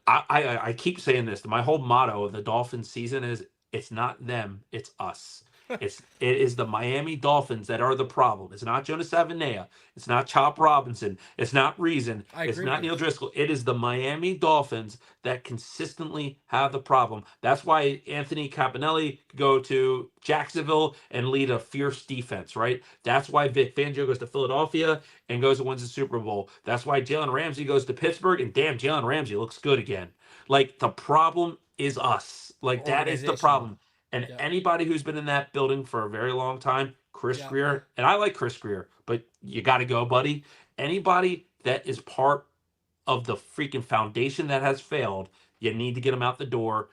I keep saying this. My whole motto of the Dolphins season is, it's not them, it's us. It is the Miami Dolphins that are the problem. It's not Jonas Avenea. It's not Chop Robinson. It's not Reason. It's not Neal Driscoll. It is the Miami Dolphins that consistently have the problem. That's why Anthony Campanelli could go to Jacksonville and lead a fierce defense, right? That's why Vic Fangio goes to Philadelphia and goes and wins the Super Bowl. That's why Jalen Ramsey goes to Pittsburgh, and damn, Jalen Ramsey looks good again. Like, the problem is us. Like, that is the problem. And anybody who's been in that building for a very long time, Chris Grier, and I like Chris Grier, but you got to go, buddy. Anybody that is part of the freaking foundation that has failed, you need to get them out the door.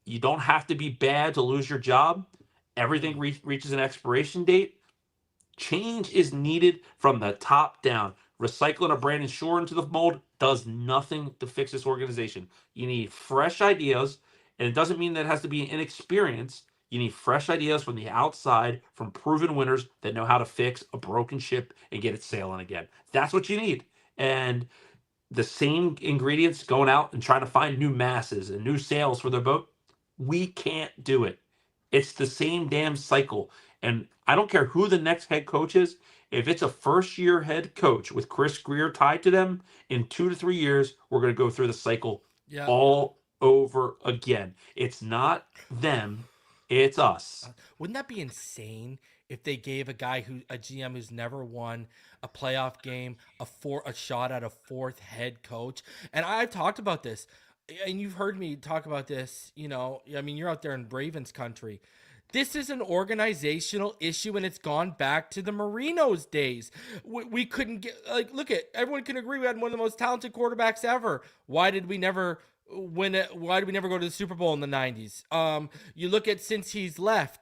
You don't have to be bad to lose your job. Everything reaches an expiration date. Change is needed from the top down. Recycling a Brandon Shore into the mold does nothing to fix this organization. You need fresh ideas. And it doesn't mean that it has to be inexperience. You need fresh ideas from the outside, from proven winners that know how to fix a broken ship and get it sailing again. That's what you need. And the same ingredients going out and trying to find new masses and new sails for their boat, we can't do it. It's the same damn cycle. And I don't care who the next head coach is. If it's a first-year head coach with Chris Grier tied to them, in 2 to 3 years, we're going to go through the cycle all over again. It's not them, it's us. Wouldn't that be insane if they gave a GM who's never won a playoff game a shot at a fourth head coach? And I've talked about this, and you've heard me talk about this. You're out there in Ravens country. This is an organizational issue, and it's gone back to the Marino's days. We couldn't get, look at, everyone can agree we had one of the most talented quarterbacks ever. Why did we never win it? Why did we never go to the Super Bowl in the 90s? You look at since he's left,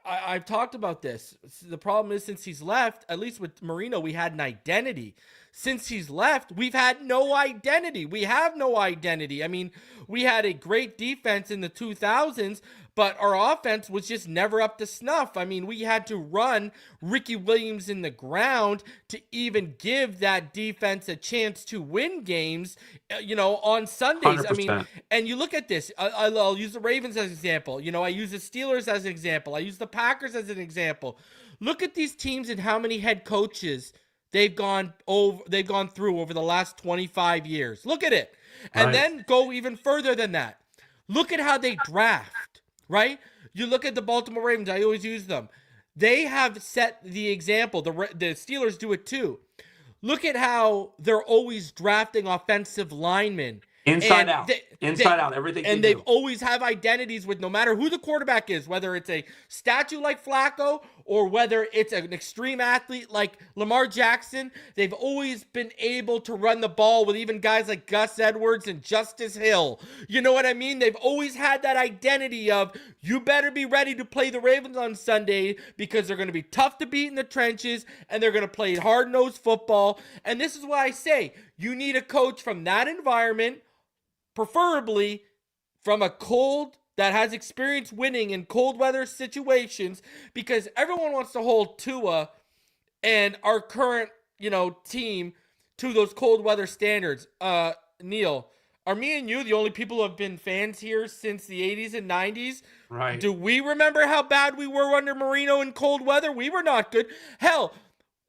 I've talked about this. The problem is, since he's left, at least with Marino, we had an identity. Since he's left, we've had no identity. We have no identity. I mean, we had a great defense in the 2000s, but our offense was just never up to snuff. I mean, we had to run Ricky Williams in the ground to even give that defense a chance to win games, on Sundays. 100%. I mean, and you look at this, I'll use the Ravens as an example. I use the Steelers as an example. I use the Packers as an example. Look at these teams and how many head coaches they've gone through over the last 25 years. Look at it. And then go even further than that. Look at how they draft, right? You look at the Baltimore Ravens. I always use them. They have set the example. The Steelers do it too. Look at how they're always drafting offensive linemen. Inside out, everything. And they always have identities with no matter who the quarterback is, whether it's a statue like Flacco or whether it's an extreme athlete like Lamar Jackson. They've always been able to run the ball with even guys like Gus Edwards and Justice Hill. You know what I mean? They've always had that identity of, you better be ready to play the Ravens on Sunday because they're going to be tough to beat in the trenches and they're going to play hard-nosed football. And this is why I say you need a coach from that environment, preferably from a cold that has experience winning in cold weather situations, because everyone wants to hold Tua and our current, team to those cold weather standards. Neal, are me and you the only people who have been fans here since the 80s and 90s? Right. Do we remember how bad we were under Marino in cold weather? We were not good. Hell,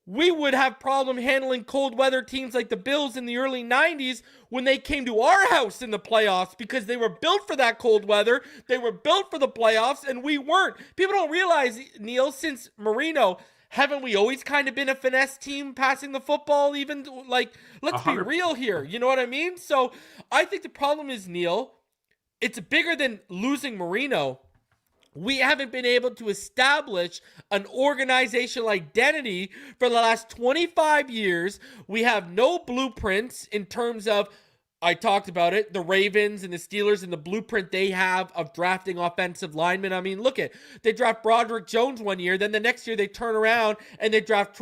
we would have problem handling cold weather teams like the Bills in the early 90s when they came to our house in the playoffs, because they were built for that cold weather. They were built for the playoffs, and we weren't. People don't realize, Neal, since Marino, haven't we always kind of been a finesse team passing the football? Even, let's 100%. Be real here. You know what I mean? So I think the problem is, Neal, it's bigger than losing Marino. We haven't been able to establish an organizational identity for the last 25 years. We have no blueprints in terms of, I talked about it, the Ravens and the Steelers and the blueprint they have of drafting offensive linemen. I mean, look at, they draft Broderick Jones one year, then the next year they turn around and they draft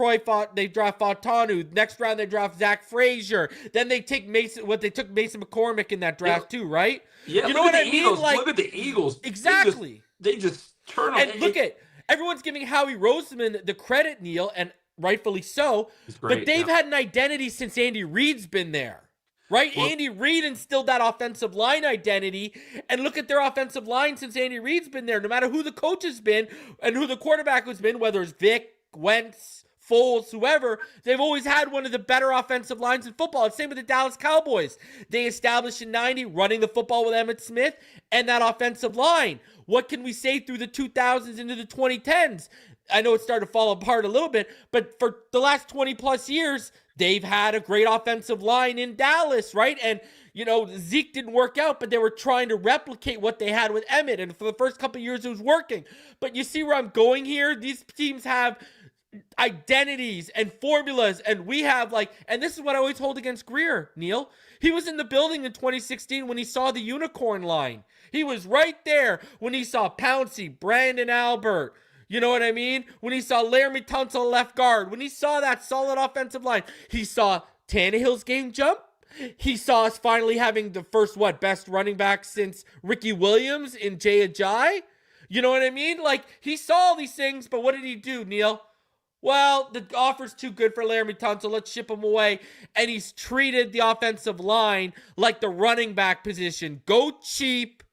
they draft Fautanu. Next round they draft Zach Frazier. Then they take Mason McCormick in that draft too, right? Yeah, you know what I mean? Eagles. Like, look at the Eagles. Exactly. They just turn on. And look at, everyone's giving Howie Roseman the credit, Neil, and rightfully so. But they've had an identity since Andy Reid's been there. Right? Well, Andy Reid instilled that offensive line identity, and look at their offensive line since Andy Reid's been there. No matter who the coach has been and who the quarterback has been, whether it's Vic, Wentz, Foles, whoever, they've always had one of the better offensive lines in football. It's the same with the Dallas Cowboys. They established in 90 running the football with Emmitt Smith and that offensive line. What can we say through the 2000s into the 2010s? I know it started to fall apart a little bit, but for the last 20 plus years, they've had a great offensive line in Dallas, right? And, you know, Zeke didn't work out, but they were trying to replicate what they had with Emmett. And for the first couple of years, it was working. But you see where I'm going here? These teams have identities and formulas, and we have and this is what I always hold against Grier, Neil. He was in the building in 2016 when he saw the unicorn line. He was right there when he saw Pouncey, Brandon Albert, you know what I mean? When he saw Laramie Tunsil left guard, when he saw that solid offensive line, he saw Tannehill's game jump. He saw us finally having the first, best running back since Ricky Williams in Jay Ajayi. You know what I mean? He saw all these things, but what did he do, Neil? Well, the offer's too good for Laramie Tunsil. Let's ship him away. And he's treated the offensive line like the running back position. Go cheap.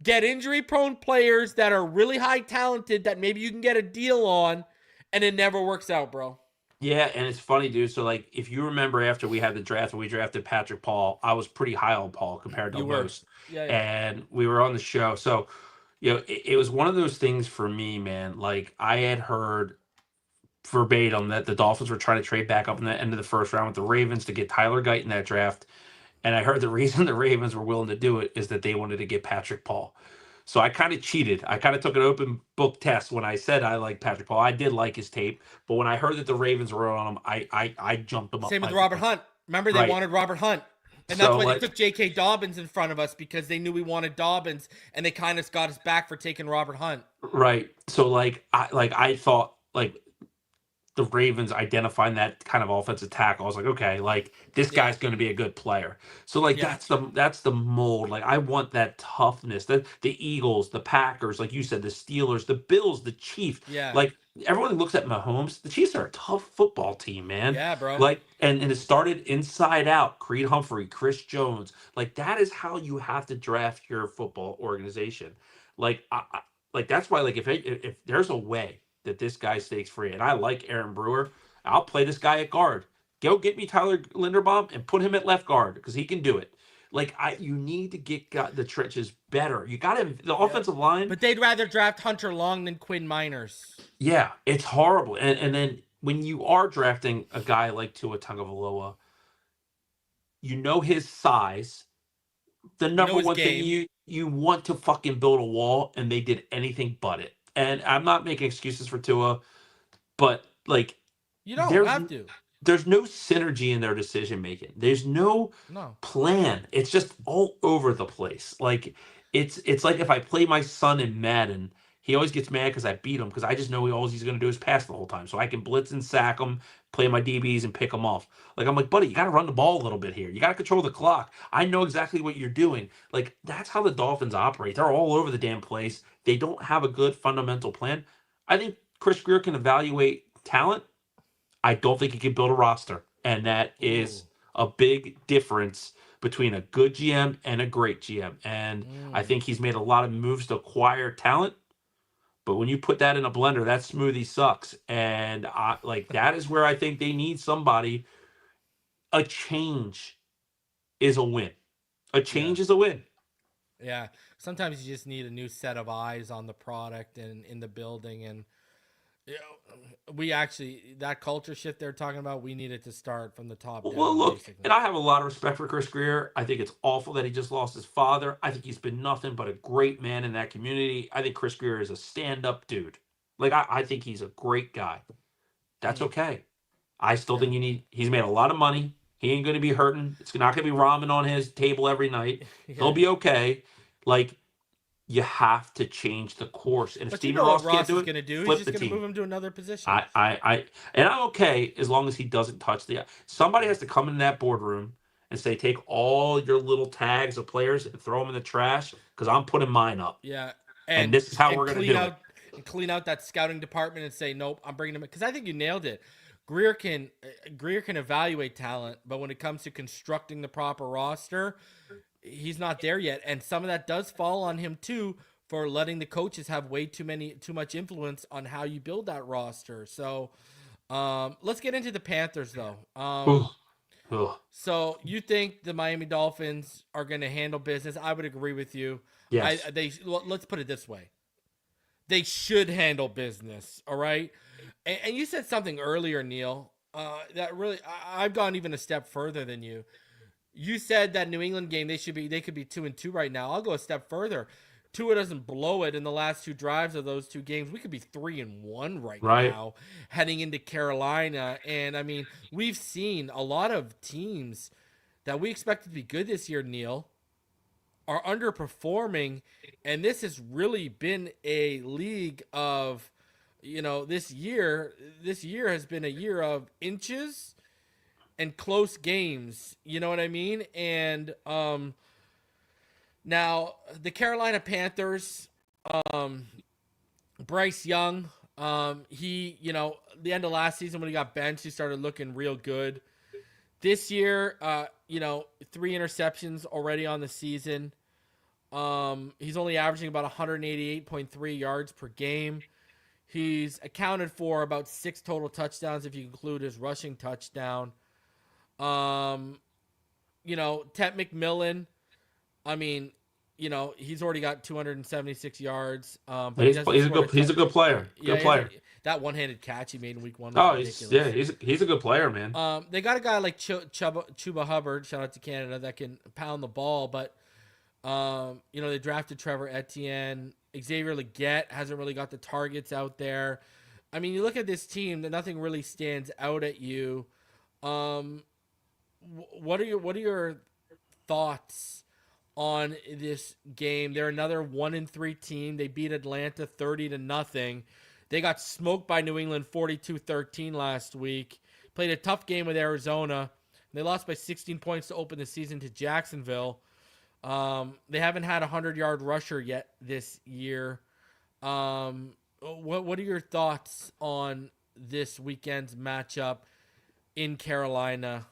Get injury-prone players that are really high-talented that maybe you can get a deal on, and it never works out, bro. Yeah, and it's funny, dude. So, if you remember after we had the draft and we drafted Patrick Paul, I was pretty high on Paul compared to most. Yeah. And we were on the show. So, it was one of those things for me, man. I had heard verbatim that the Dolphins were trying to trade back up in the end of the first round with the Ravens to get Tyler Guyton in that draft. And I heard the reason the Ravens were willing to do it is that they wanted to get Patrick Paul. So I kind of cheated. I kind of took an open book test when I said I like Patrick Paul. I did like his tape, but when I heard that the Ravens were on him, I jumped him up. Same with Robert Hunt. Remember, they wanted Robert Hunt. And that's why they took J.K. Dobbins in front of us, because they knew we wanted Dobbins, and they kind of got us back for taking Robert Hunt. Right. So I thought the Ravens identifying that kind of offensive tackle, I was like, okay, this guy's going to be a good player. So that's the mold. I want that toughness. The Eagles, the Packers, like you said, the Steelers, the Bills, the Chiefs. Yeah. Everyone looks at Mahomes. The Chiefs are a tough football team, man. Yeah, bro. And it started inside out. Creed Humphrey, Chris Jones. That is how you have to draft your football organization. That's why if there's a way that this guy stays free, and I like Aaron Brewer, I'll play this guy at guard. Go get me Tyler Linderbaum and put him at left guard, because he can do it. You need to get the trenches better. You got the offensive line. But they'd rather draft Hunter Long than Quinn Miners. Yeah, it's horrible. And then when you are drafting a guy like Tua Tagovailoa, his size. The number one thing you want to fucking build a wall, and they did anything but it. And I'm not making excuses for Tua, but you don't have to. There's no synergy in their decision making. There's no plan. It's just all over the place. It's like if I play my son in Madden, he always gets mad because I beat him, because I just know all he's going to do is pass the whole time. So I can blitz and sack him, play my DBs, and pick him off. I'm like, buddy, you got to run the ball a little bit here. You got to control the clock. I know exactly what you're doing. That's how the Dolphins operate. They're all over the damn place. They don't have a good fundamental plan. I think Chris Grier can evaluate talent. I don't think he can build a roster. And that is a big difference between a good GM and a great GM. And I think he's made a lot of moves to acquire talent. But when you put that in a blender, that smoothie sucks. And that is where I think they need somebody. A change is a win. A change is a win. Yeah. Sometimes you just need a new set of eyes on the product and in the building. And We actually, that culture shift they're talking about, we needed to start from the top Well, down, look, basically. and I have a lot of respect for Chris Grier. I think it's awful that he just lost his father. I think he's been nothing but a great man in that community. I think Chris Grier is a stand-up dude. Like, I think he's a great guy. That's okay. I still think he's made a lot of money. He ain't going to be hurting. It's not going to be ramen on his table every night. He'll be okay. Like, you have to change the course. And if But Stephen Ross can't do is it, going to do? flip He's the just going to team. move him to another position. And I'm okay as long as he doesn't touch the. Somebody has to come in that boardroom and say, take all your little tags of players and throw them in the trash because I'm putting mine up. Yeah, and this is how we're going to do it. And clean out that scouting department and say, nope, I'm bringing him in. Because I think you nailed it. Grier can evaluate talent, but when it comes to constructing the proper roster, he's not there yet. And some of that does fall on him too, for letting the coaches have too much influence on how you build that roster. So let's get into the Panthers though. So you think the Miami Dolphins are going to handle business? I would agree with you. Yes. Let's put it this way. They should handle business. All right. And you said something earlier, Neal, that really, I've gone even a step further than you. You said that New England game, they could be 2-2 right now. I'll go a step further. Tua doesn't blow it in the last two drives of those two games. We could be 3-1 right now heading into Carolina. And I mean, we've seen a lot of teams that we expected to be good this year, Neal, are underperforming. And this has really been a league of, this year has been a year of inches and close games. You know what I mean? And, now, the Carolina Panthers, Bryce Young, the end of last season when he got benched, he started looking real good. This year, 3 interceptions already on the season. He's only averaging about 188.3 yards per game. He's accounted for about 6 total touchdowns if you include his rushing touchdown. Ted McMillan, I mean, he's already got 276 yards. But he's a good player. Good player. That one-handed catch he made in week 1 was ridiculous. He's a good player, man. They got a guy like Chuba Hubbard, shout out to Canada, that can pound the ball. But they drafted Trevor Etienne. Xavier Legette hasn't really got the targets out there. I mean, you look at this team, that nothing really stands out at you. What are your thoughts on this game? They're another 1-3 team. They beat Atlanta 30-0. They got smoked by New England 42-13 last week. Played a tough game with Arizona. They lost by 16 points to open the season to Jacksonville. They haven't had a 100-yard rusher yet this year. What are your thoughts on this weekend's matchup in Carolina?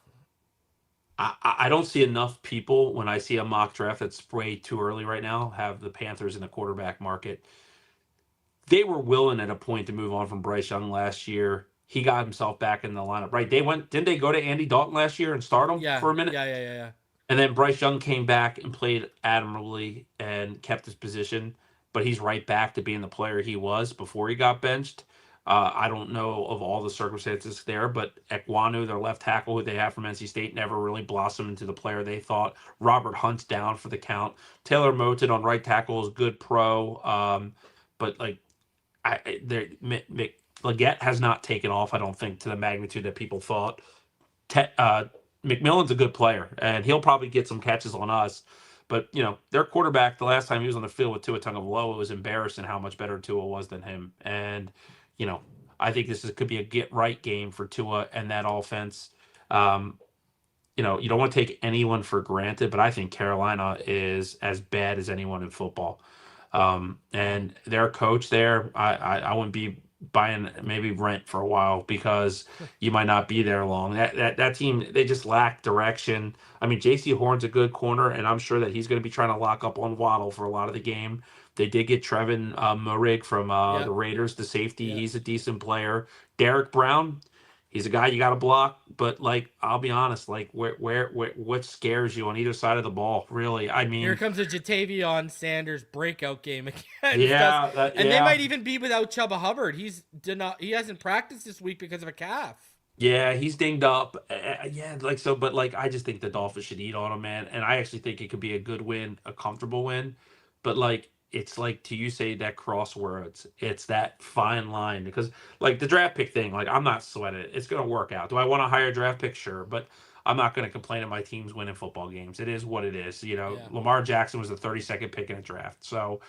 I don't see enough people when I see a mock draft that's way too early right now have the Panthers in the quarterback market. They were willing at a point to move on from Bryce Young last year. He got himself back in the lineup, right? Didn't they go to Andy Dalton last year and start him for a minute? Yeah. And then Bryce Young came back and played admirably and kept his position, but he's right back to being the player he was before he got benched. I don't know of all the circumstances there, but Ekwonu, their left tackle, who they have from NC State, never really blossomed into the player they thought. Robert Hunt's down for the count. Taylor Moton on right tackle is good pro, but Legette has not taken off, I don't think, to the magnitude that people thought. McMillan's a good player, and he'll probably get some catches on us. But, their quarterback, the last time he was on the field with Tua Tagovailoa, it was embarrassing how much better Tua was than him. And, I think could be a get-right game for Tua and that offense. You don't want to take anyone for granted, but I think Carolina is as bad as anyone in football. And their coach there, I wouldn't be buying maybe rent for a while because you might not be there long. That team, they just lack direction. I mean, J.C. Horn's a good corner, and I'm sure that he's going to be trying to lock up on Waddle for a lot of the game. They did get Trevin Moehrig from the Raiders, the safety. Yeah. He's a decent player. Derek Brown, He's a guy you got to block, but like I'll be honest, like where what scares you on either side of the ball, really? I mean, Here comes a Jatavion Sanders breakout game against yeah, us. And they might even be without Chuba Hubbard. He hasn't practiced this week because of a calf. Yeah, he's dinged up. Yeah, like so, but like I just think the Dolphins should eat on him, man. And I actually think it could be a good win, a comfortable win. But like it's like to you say that crosswords, it's that fine line because like the draft pick thing, like I'm not sweating it. It's gonna work out. Do I want a higher draft pick? Sure, but I'm not gonna complain if my team's winning football games. It is what it is. You know, Yeah. Lamar Jackson was the 32nd pick in a draft, so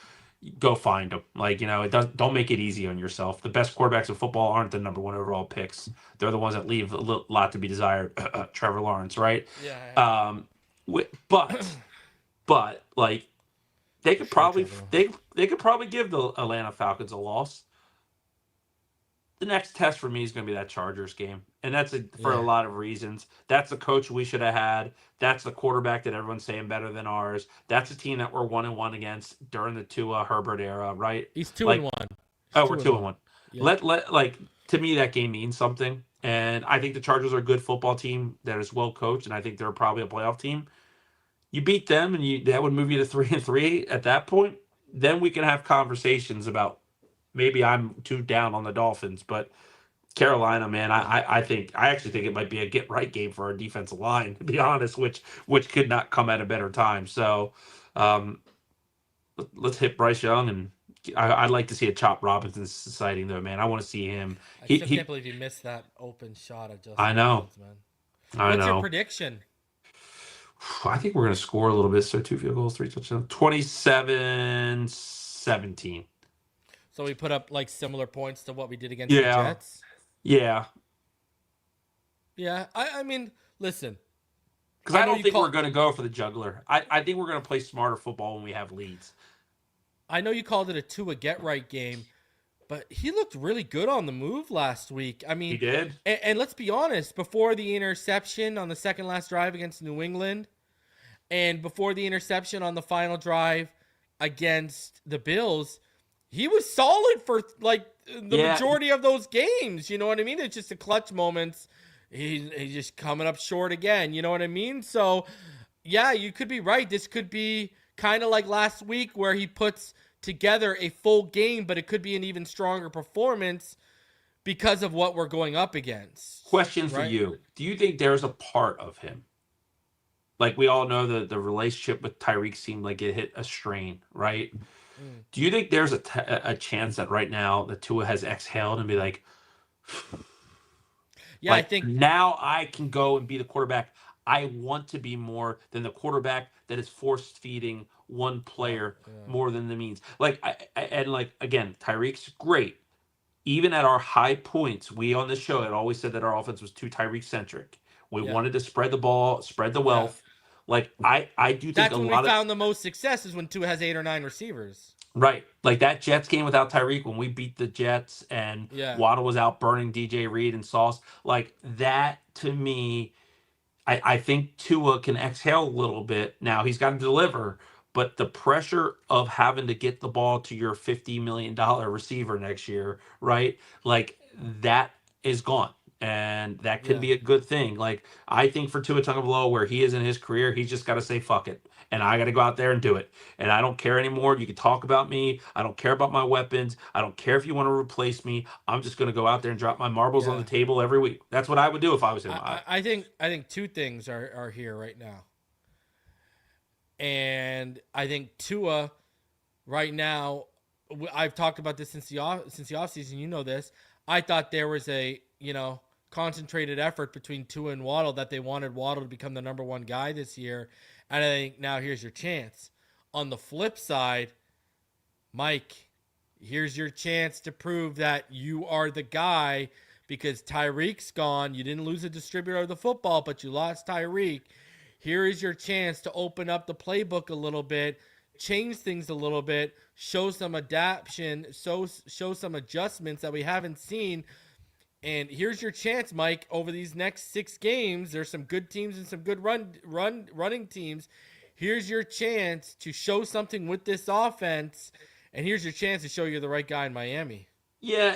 go find them. Like, don't make it easy on yourself. The best quarterbacks in football aren't the number one overall picks. They're the ones that leave a lot to be desired. Trevor Lawrence, right? Yeah. But like they could probably give the Atlanta Falcons a loss. The next test for me is going to be that Chargers game. And that's for a lot of reasons. That's the coach we should have had. That's the quarterback that everyone's saying better than ours. That's a team that we're 1-1 against during the Tua Herbert era, right? He's 2-1. Oh, we're 2-1. Yeah. Let like to me that game means something. And I think the Chargers are a good football team that is well coached, and I think they're probably a playoff team. You beat them, and that would move you to 3-3 at that point. Then we can have conversations about maybe I'm too down on the Dolphins, but Carolina, man, I actually think it might be a get right game for our defensive line, to be honest, which could not come at a better time. So let's hit Bryce Young, and I'd like to see a Chop Robinson sighting though, man. I want to see him. I still can't believe he missed that open shot of Justin I know. Fields, man. I What's know. your prediction? I think we're going to score a little bit. So 2 field goals, 3 touchdowns, 27-17. So we put up like similar points to what we did against the Jets? Yeah. Yeah. I mean, listen. Because I don't think we're going to go for the juggler. I think we're going to play smarter football when we have leads. I know you called it a Tua get-right game, but he looked really good on the move last week. I mean, he did. And let's be honest, before the interception on the second last drive against New England and before the interception on the final drive against the Bills, he was solid for like the majority of those games. You know what I mean? It's just the clutch moments. He's just coming up short again. You know what I mean? So, yeah, you could be right. This could be kind of like last week where he puts together a full game, but it could be an even stronger performance because of what we're going up against. Question for you. Do you think there's a part of him? Like we all know the relationship with Tyreek seemed like it hit a strain, right? Do you think there's a chance that right now the Tua has exhaled and be like, yeah, like, I think now I can go and be the quarterback I want to be more than the quarterback that is force feeding one player more than the means. Like, and like again, Tyreek's great. Even at our high points, we on this show had always said that our offense was too Tyreek centric. We wanted to spread the ball, spread the wealth. Like I do think that's a when lot we found the most success is when Tua has 8 or 9 receivers. Right. Like that Jets game without Tyreek when we beat the Jets and Waddle was out burning DJ Reed and Sauce. Like that to me, I think Tua can exhale a little bit. Now he's got to deliver, but the pressure of having to get the ball to your $50 million receiver next year, right? Like that is gone. And that could be a good thing. Like I think for Tua Tagovailoa, where he is in his career, he's just got to say fuck it, and I got to go out there and do it. And I don't care anymore. You can talk about me. I don't care about my weapons. I don't care if you want to replace me. I'm just going to go out there and drop my marbles on the table every week. That's what I would do if I was him. I think 2 things are here right now, and I think Tua right now. I've talked about this since the offseason. You know this. I thought there was a concentrated effort between Tua and Waddle that they wanted Waddle to become the number 1 guy this year. And I think now here's your chance. On the flip side, Mike, here's your chance to prove that you are the guy because Tyreek's gone. You didn't lose a distributor of the football, but you lost Tyreek. Here is your chance to open up the playbook a little bit, change things a little bit, show some adaptation, show some adjustments that we haven't seen. And here's your chance, Mike, over these next 6 games. There's some good teams and some good running teams. Here's your chance to show something with this offense, and here's your chance to show you're the right guy in Miami. Yeah,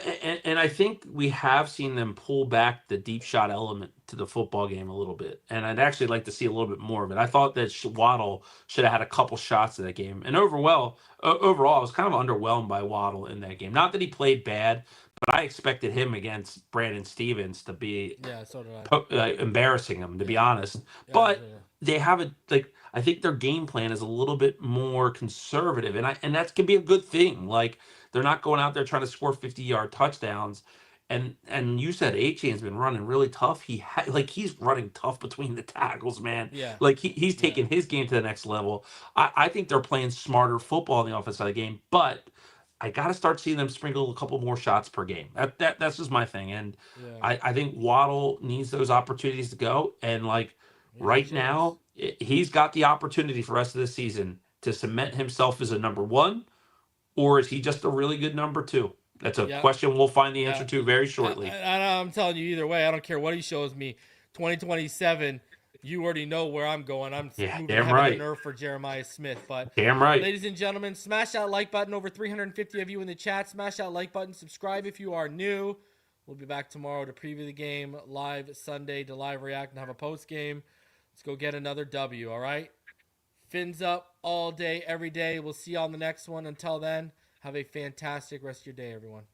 and I think we have seen them pull back the deep shot element to the football game a little bit, and I'd actually like to see a little bit more of it. I thought that Waddle should have had a couple shots in that game, and overall, I was kind of underwhelmed by Waddle in that game. Not that he played bad, but I expected him against Brandon Stevens to be Yeah, so did I. embarrassing him, to be Yeah. honest. Yeah, so But did I. they haven't like I think their game plan is a little bit more conservative, and that can be a good thing. Like they're not going out there trying to score 50-yard touchdowns. And you said Achane's been running really tough. He's running tough between the tackles, man. Yeah. Like he's Yeah. taking his game to the next level. I think they're playing smarter football in the offense side of the game, but I got to start seeing them sprinkle a couple more shots per game. That's just my thing. And Yeah. I think Waddle needs those opportunities to go. And like Yeah, right he now, he's got the opportunity for the rest of the season to cement himself as a number one, or is he just a really good number two? That's a Yeah. question we'll find the Yeah. answer to very shortly. I'm telling you either way. I don't care what he shows me. 2027, you already know where I'm going. I'm Yeah, moving damn heaven right. and earth for Jeremiah Smith. But Damn right. ladies and gentlemen, smash that like button. Over 350 of you in the chat. Smash that like button. Subscribe if you are new. We'll be back tomorrow to preview the game live Sunday to live react and have a post game. Let's go get another W, all right? Fins up all day, every day. We'll see you on the next one. Until then, have a fantastic rest of your day, everyone.